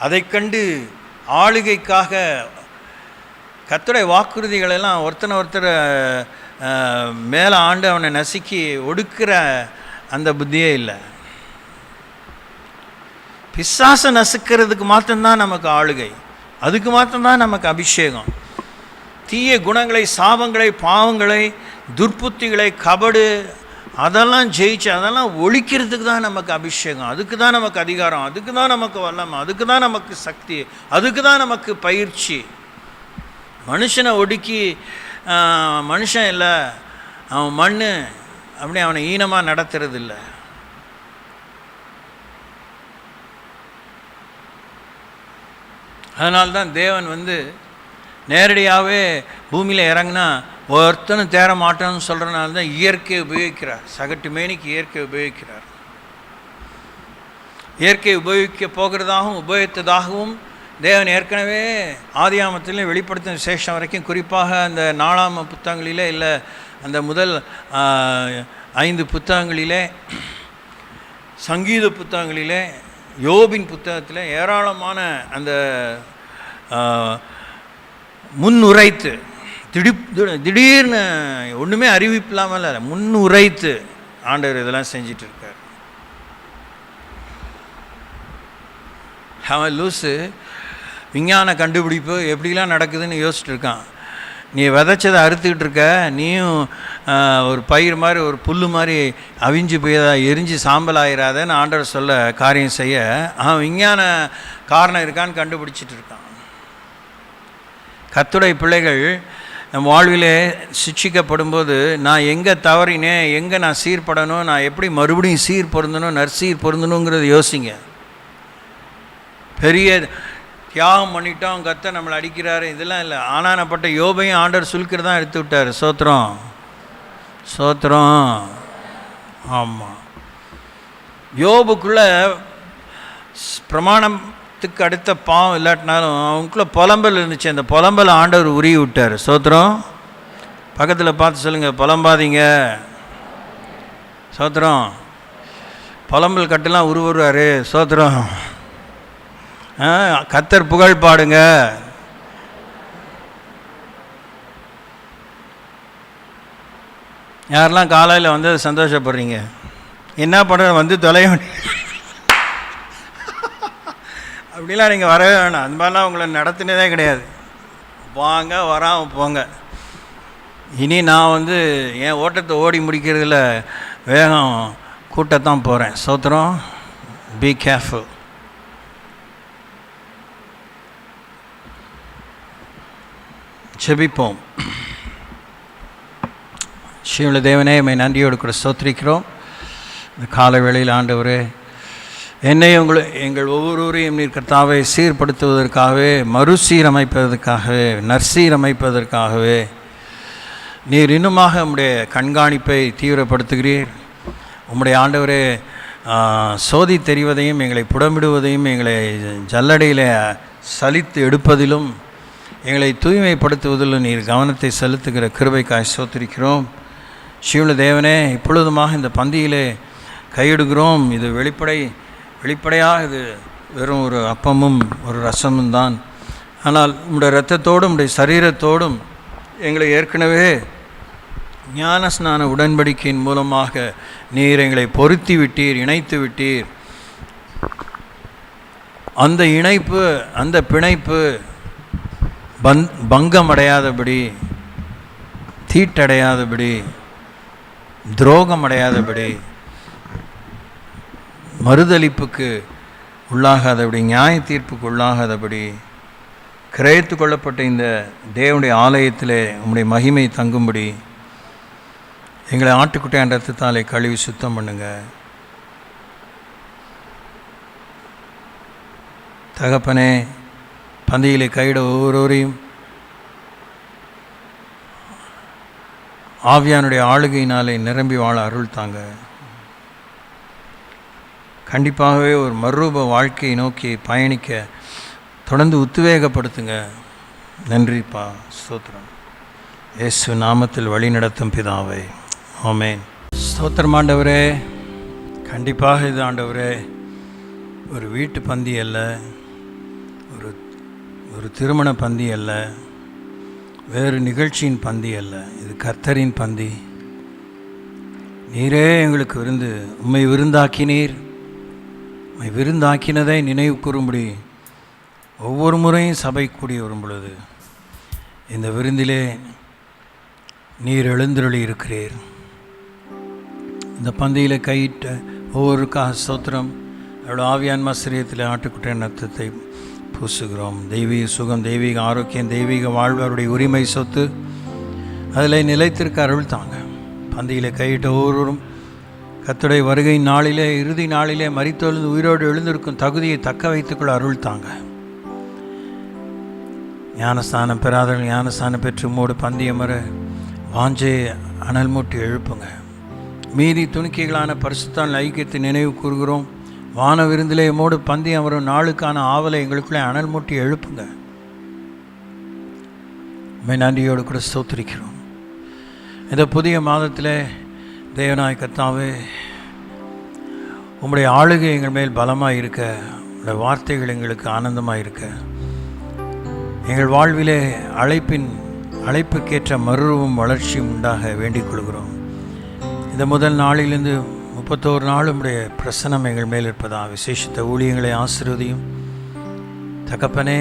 அதை கண்டு ஆளுகைக்காக கர்த்தருடைய வாக்குறுதிகளெல்லாம் ஒருத்தரை மேலே ஆண்டு அவனை நசுக்கி ஒடுக்கிற அந்த புத்தியே இல்லை. பிசாசை நசுக்கிறதுக்கு மாத்திரம்தான் நமக்கு ஆளுகை, அதுக்கு மாத்திரம்தான் நமக்கு அபிஷேகம். தீய குணங்களை, சாபங்களை, பாவங்களை, துர்ப்புத்திகளை, கபடு அதெல்லாம் ஜெயிச்சு அதெல்லாம் ஒழிக்கிறதுக்கு தான் நமக்கு அபிஷேகம், அதுக்கு தான் நமக்கு அதிகாரம், அதுக்கு தான் நமக்கு வல்லமை, அதுக்கு தான் நமக்கு சக்தி, அதுக்கு தான் நமக்கு பயிற்சி. மனுஷனை ஒடுக்கி மனுஷன் இல்லை அவன் மண் அப்படி அவனை ஈனமாக நடத்துறது இல்லை. அதனால்தான் தேவன் நேரடியாகவே பூமியில் இறங்கினா ஒருத்தனும் தேர மாட்டான்னு சொல்கிறனால தான் இயற்கையை உபயோகிக்கிறார். சகட்டு மேனிக்கு இயற்கையை உபயோகிக்கிறார். இயற்கையை உபயோகிக்க போகிறதாகவும் உபயோகித்ததாகவும் தேவன் ஏற்கனவே ஆதியாமத்திலே வெளிப்படுத்தின விசேஷம் வரைக்கும், குறிப்பாக அந்த 4ஆம் புத்தகங்களிலே இல்லை அந்த முதல் 5 புத்தகங்களிலே, சங்கீத புத்தகங்களிலே, யோபின் புத்தகத்தில் ஏராளமான அந்த முன்னுரைத்து திடீர்னு ஒன்றுமே அறிவிப்பு இல்லாமல் முன்னுரைத்து ஆண்டவர் இதெல்லாம் செஞ்சிட்டு இருக்கார். அவன் லூஸு விஞ்ஞான கண்டுபிடிப்பு எப்படிலாம் நடக்குதுன்னு யோசிச்சுட்டு இருக்கான். நீ விதைச்சதை அறுத்துக்கிட்டு இருக்க, நீயும் ஒரு பயிர் மாதிரி ஒரு புல் மாதிரி அவிஞ்சு போய் எரிஞ்சு சாம்பல் ஆயிராதன்னு ஆண்டவர் சொல்ல காரியம் செய்ய அவன் விஞ்ஞான காரணம் இருக்கான்னு கண்டுபிடிச்சிட்டு இருக்கான். கர்த்தருடைய பிள்ளைகள் நம் வாழ்விலே சிக்ஷிக்கப்படும்போது நான் எங்கே தவறினேன், எங்கே நான் சீர்படணும், நான் எப்படி மறுபடியும் சீர் பொருந்தணும், நற்சீர் பொருந்தணுங்கிறது யோசிங்க. பெரிய தியாகம் பண்ணிட்டோம், கர்த்தர் நம்மளை அடிக்கிறாரு, இதெல்லாம் இல்லை. ஆனானப்பட்ட யோபையும் ஆண்டவர் சுல்கர் தான் எடுத்து விட்டார். சோத்திரம் சோத்திரம். ஆமாம், யோபுக்குள்ளே பிரமாணத்துக்கு அடுத்த பாவம் இல்லாட்டினாலும் அவங்களுக்குள்ள புலம்பல் இருந்துச்சு. அந்த புலம்பல் ஆண்டவர் உருவி விட்டார். சோத்திரம். பக்கத்தில் பார்த்து சொல்லுங்கள், புலம்பாதீங்க. சோத்திரம். புலம்பல் கட்டெல்லாம் உருவுறாரு. சோத்திரம். கர்த்தர் புகழ் பாடுங்க. யாரெல்லாம் காலையில் சந்தோஷப்படுறீங்க? என்ன பண்ணுற தொலைய அப்படிலாம் நீங்கள் வரவே வேணாம். அந்த மாதிரிலாம் உங்களை நடத்தினதே கிடையாது. வாங்க, வராமல் போங்க. இனி நான் என் ஓட்டத்தை ஓடி முடிக்கிறதுல வேகம் கூட்டத்தான் போகிறேன். சோத்திரம். Be careful. ஜெபிப்போம். ஸ்ரீயுள்ள தேவனே, உம்மை நன்றியோடு கூட ஸ்தோத்திரிக்கிறோம். இந்த கால வேளையில் ஆண்டவரே, என்னை எங்கள் ஒவ்வொருவரையும் நீர் கர்த்தாவை சீர்படுத்துவதற்காகவே, மறுசீரமைப்பதற்காகவே, நற்சீரமைப்பதற்காகவே நீர் இன்னுமாக உம்முடைய கண்காணிப்பை தீவிரப்படுத்துகிறீர். உம்முடைய ஆண்டவரே, சோதி தெரிவதையும் எங்களை புடமிடுவதையும் எங்களை ஜல்லடையில் சலித்து எடுப்பதிலும் எங்களை தூய்மைப்படுத்துவதிலும் நீர் கவனத்தை செலுத்துகிற கிருபைக்காய் ஸ்தோத்திரிக்கிறோம். ஸ்ரீயுள்ள தேவனே, இப்பொழுதுமாக இந்த பந்தியிலே கையிடுகிறோம். இது வெளிப்படையாக இது வெறும் ஒரு அப்பமும் ஒரு ரசமும் தான். ஆனால் உம்முடைய இரத்தத்தோடும் உம்முடைய சரீரத்தோடும் எங்களை ஏற்கனவே ஞானஸ்நான உடன்படிக்கையின் மூலமாக நீர் எங்களை பொருத்தி விட்டீர், இணைத்து விட்டீர். அந்த இணைப்பு, அந்த பிணைப்பு பங்கமடையாதபடி, தீட்டடையாதபடி, துரோகம் அடையாதபடி, மறுதலிப்புக்கு உள்ளாகாதபடி, நியாய தீர்ப்புக்கு உள்ளாகாதபடி கிரயத்து கொள்ளப்பட்ட இந்த தேவனுடைய ஆலயத்தில் உம்முடைய மகிமை தங்கும்படி எங்களை ஆட்டுக்குட்டையான ரத்தத்தாலே கழுவி சுத்தம் பண்ணுங்க. தகப்பனே, பந்தியிலே கையிட ஒவ்வொருவரையும் ஆவியானுடைய ஆளுகையினாலே நிரம்பி வாழ அருள் தாங்க. கண்டிப்பாகவே ஒரு மறுரூப வாழ்க்கையை நோக்கி பயணிக்க தொடர்ந்து உத்வேகப்படுத்துங்க. நன்றிப்பா, ஸ்தோத்திரம். இயேசு நாமத்தில் வழி நடத்தும் பிதாவே, ஆமென். ஸ்தோத்திரம் ஆண்டவரே. கண்டிப்பாக இது ஆண்டவரே ஒரு வீட்டு பந்தி அல்ல, ஒரு திருமண பந்தி அல்ல, வேறு நிகழ்ச்சியின் பந்தி அல்ல. இது கர்த்தரின் பந்தி. நீரே எங்களுக்கு உம்மை விருந்தாக்கினீர். உம்மை விருந்தாக்கினதை நினைவு கூறும்படி ஒவ்வொரு முறையும் சபை கூடி வரும் பொழுது இந்த விருந்திலே நீர் எழுந்தருளி இருக்கிறீர். இந்த பந்தியில் கையிட்ட ஒவ்வொருக்காக ஸ்தோத்திரம். அவரோட ஆவியான்மா சரீரத்தில் ஆட்டுக்குட்டை ரத்தத்தை பூசுகிறோம். தெய்வீக சுகம், தெய்வீக ஆரோக்கியம், தெய்வீக வாழ்வு அவருடைய உரிமை சொத்து, அதில் நிலைத்திருக்க அருள் தாங்க. பந்தியில் கையிட்ட ஒவ்வொருவரும் கர்த்தருடைய வருகை நாளிலே, இறுதி நாளிலே மரித்தெழுந்து உயிரோடு எழுந்திருக்கும் தகுதியை தக்க வைத்துக்கொள்ள அருள் தாங்க. ஞானஸ்தானம் பெறாதவர்கள் ஞானஸ்தானம் பெற்று மூடு பந்தியமர வாஞ்சை அனல் மூட்டி எழுப்புங்க. மீதி துணிக்கைகளான பரிசுத்தான் ஐக்கியத்தை நினைவு கூறுகிறோம். வான விருந்திலே மோடு பந்தி அவரும் நாளுக்கான ஆவலை எங்களுக்குள்ளே அனல் மூட்டி எழுப்புங்க. நன்றியோடு கூட ஸ்தோத்திரிக்கிறோம். இந்த புதிய மாதத்தில் தேவனாய் கர்த்தாவே, உம்முடைய ஆளுகை எங்கள் மேல் பலமாக இருக்க, உங்களுடைய வார்த்தைகள் எங்களுக்கு ஆனந்தமாக இருக்க, எங்கள் வாழ்விலே அழைப்புக்கேற்ற மறுரூபம் வளர்ச்சியும் உண்டாக வேண்டிக் கொள்கிறோம். இந்த முதல் நாளிலிருந்து 31 நாள் உம்முடைய பிரசன்னம் எங்கள் மேல் இருப்பதா விசேஷித்த ஊழியங்களை ஆசீர்வதியும். தகப்பனே,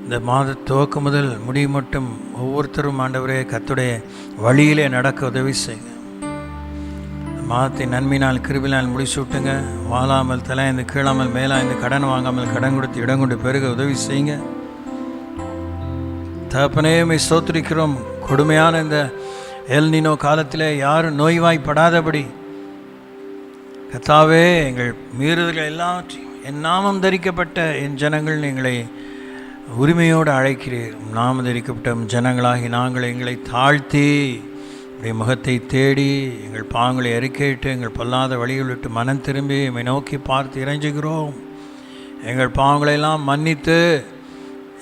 இந்த மாத துவக்க முதல் முடிவு மட்டும் ஒவ்வொருத்தரும் ஆண்டவரே கர்த்தருடைய வழியிலே நடக்க உதவி செய்யுங்க. மாதத்தை நன்மையினால் கிருபினால் முடிசூட்டுங்க. வாழாமல் தலையாய்ந்து கீழாமல் மேலாய்ந்து கடன் வாங்காமல் கடன் கொடுத்து இடம் கொண்டு பெருக உதவி செய்யுங்க. தகப்பனே, ஸ்தோத்திரிக்கிறோம். கொடுமையான இந்த எல்னினோ காலத்தில் யாரும் நோய்வாய்ப்படாதபடி கர்த்தாவே, எங்கள் மீறுதல்கள் எல்லாவற்றையும் என் நாமம் தரிக்கப்பட்ட என் ஜனங்கள் எங்களை உரிமையோடு அழைக்கிறீர். நாமம் தரிக்கப்பட்ட ஜனங்களாகி நாங்கள் எங்களை தாழ்த்தி உடைய முகத்தை தேடி எங்கள் பாவங்களை அறிக்கையிட்டு எங்கள் பொல்லாத வழிகள் விட்டு மனம் திரும்பி எம்மை நோக்கி பார்த்து இறைஞ்சுகிறோம். எங்கள் பாவங்களையெல்லாம் மன்னித்து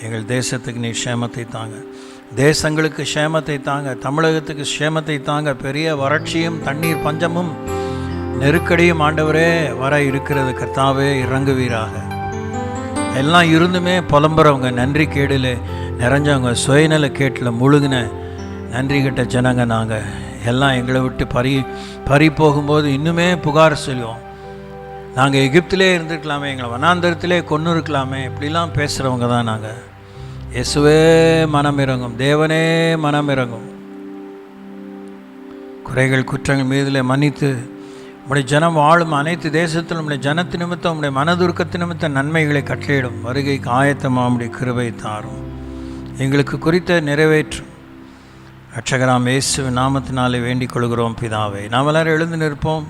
எங்கள் தேசத்துக்கு நீ க்ஷேமத்தை தாங்க. தேசங்களுக்கு க்ஷேமத்தை தாங்க. தமிழகத்துக்கு க்ஷேமத்தை தாங்க. பெரிய வறட்சியும் தண்ணீர் பஞ்சமும் நெருக்கடியும் ஆண்டவரே வர இருக்கிறது. கர்த்தாவே, இறங்குவீராக. எல்லாம் இருந்துமே புலம்புறவங்க, நன்றி கேடில் நிறைஞ்சவங்க, சுயநல கேட்டில் முழுகின நன்றி கிட்ட ஜனங்க நாங்கள் எல்லாம் எங்களை விட்டு பறி போகும்போது இன்னுமே புகார் சொல்லுவோம். நாங்கள் எகிப்திலே இருந்துருக்கலாமே, எங்களை வனாந்தரத்திலே கொன்று இருக்கலாமே, இப்படிலாம் பேசுகிறவங்க தான் நாங்கள். இயேசுவே மனம் இறங்கும். தேவனே மனம் இறங்கும். குறைகள் குற்றங்கள் மீதில் மன்னித்து உடைய ஜனம் வாழும் அனைத்து தேசத்திலும் உடைய ஜனத்து நிமித்தம் உடைய மனதுருக்கத்து நிமித்தம் நன்மைகளை கட்டளையிடும். வருகைக்கு ஆயத்தமாக உடைய கிருபை தாரும். எங்களுக்கு குறித்த நிறைவேற்றும். ரட்சகராம் இயேசுவின் நாமத்தினாலே வேண்டிக் கொள்கிறோம் பிதாவே. நாம் எல்லாரும் எழுந்து நிற்போம்.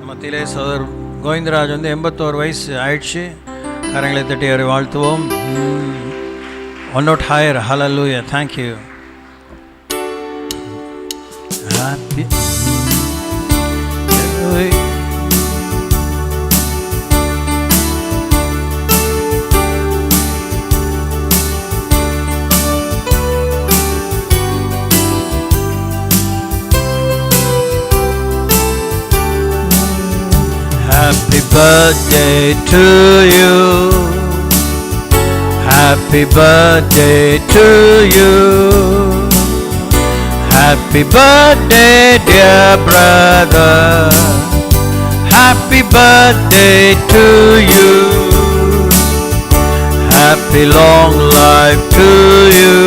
மத்தியிலே சோதர் கோவிந்தராஜ் 81 வயசு ஆயிடுச்சு. கரங்களை தட்டி அவரை வாழ்த்துவோம். One note higher. Hallelujah. Thank you. Happy. Happy birthday to you. Happy birthday to you. Happy birthday dear brother. Happy birthday to you. Happy long life to you.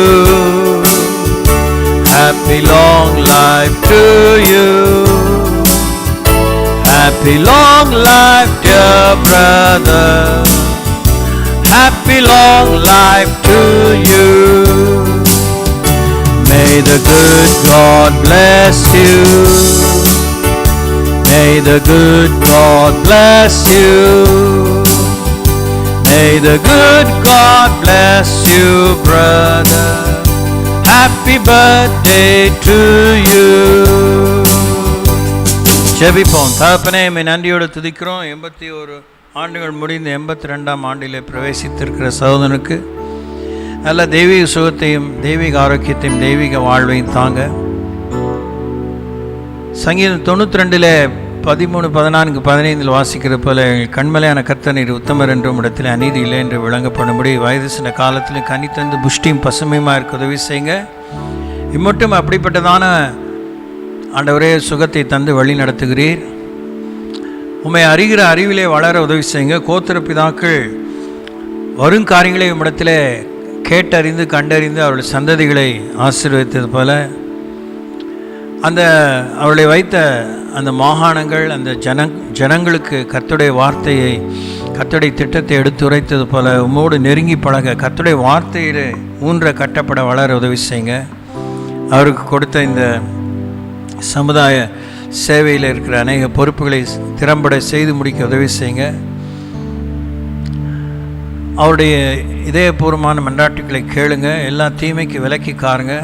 Happy long life to you. Happy long life dear brother. Happy long life to you. May the good God bless you. May the good God bless you. May the good God bless you, brother. Happy birthday to you. ஜெபிப்போம். தகப்பனே, உம்மை நன்றியோடு துதிக்கிறோம். 81 ஆண்டுகள் முடிந்து 82ஆம் ஆண்டிலே பிரவேசித்திருக்கிற சகோதரனுக்கு நல்ல தெய்வீக சுகத்தையும் தெய்வீக ஆரோக்கியத்தையும் தெய்வீக வாழ்வையும் தாங்க. சங்கீதம் 92 13, 14, 15 வாசிக்கிற போல கண்மலையான கர்த்தர் உத்தமர் என்றும் இடத்தில் அநீதி இல்லை என்று விளங்கப்படும்படி வயது சின்ன காலத்திலும் கனி தந்து புஷ்டியும் பசுமையுமா இருக்க உதவி செய்யுங்க. இம்மட்டும் அப்படிப்பட்டதான ஆண்டவரே சுகத்தை தந்து வழி நடத்துகிறீர். உம்மை அறிகிற அறிவிலே வளர உதவி செய்யுங்க. கோத்திர பிதாக்கள் வருங்காரியங்களை உம்மிடத்தில் கேட்டறிந்து கண்டறிந்து அவருடைய சந்ததிகளை ஆசீர்வதித்தது போல அந்த அவர்களை வைத்த அந்த மாகாணங்கள் அந்த ஜனங்களுக்கு கர்த்தருடைய வார்த்தையை கர்த்தருடைய திட்டத்தை எடுத்துரைத்தது போல உம்மோடு நெருங்கி பழக கர்த்தருடைய வார்த்தையில் ஊன்ற கட்டப்பட வளர உதவி செய்யுங்க. அவருக்கு கொடுத்த இந்த சமுதாய சேவையில் இருக்கிற அநேக பொறுப்புகளை திறம்பட செய்து முடிக்க உதவி செய்யுங்க. அவருடைய இதயபூர்வமான மன்றாட்டுக்களை கேளுங்க. எல்லா தீமைக்கு விலக்கி காருங்க.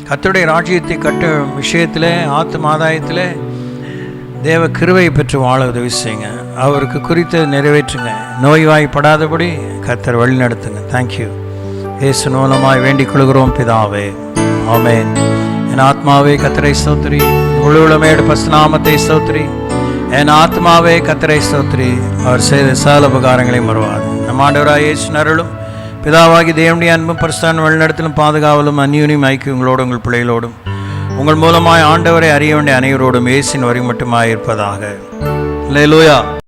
கர்த்தருடைய ராஜ்யத்தை கட்டும் விஷயத்தில் ஆத்தும ஆதாயத்தில் தேவ கிருபையை பெற்று வாழ உதவி செய்யுங்க. அவருக்கு குறித்து நிறைவேற்றுங்க. நோய்வாய்ப்படாதபடி கர்த்தர் வழி நடத்துங்க. தேங்க்யூ. இயேசு மூலமாய் வேண்டிக் கொள்கிறோம் பிதாவே. ஆமென். என் ஆத்மாவே கர்த்தரை ஸ்தோத்திரி, முழு உளமையோடு பரிசுநாமத்தை ஸ்தோத்திரி. என் ஆத்மாவே கர்த்தரை ஸ்தோத்திரி, அவர் செய்த சகல உபகாரங்களை மறவாது. நம் ஆண்டவராகிய இயேசு அருளும் பிதாவாகி தேவனுடைய அன்பும் பரிசுத்த வழிநடத்தலும் பாதுகாவலும் அந்யோன்யம் ஐக்கியம் உங்களோடும் உங்கள் பிள்ளைகளோடும் உங்கள் மூலமாய் ஆண்டவரை அறிய வேண்டிய அனைவரோடும் இயேசின் வரி மட்டுமாய் இருப்பதாக. அல்லேலூயா.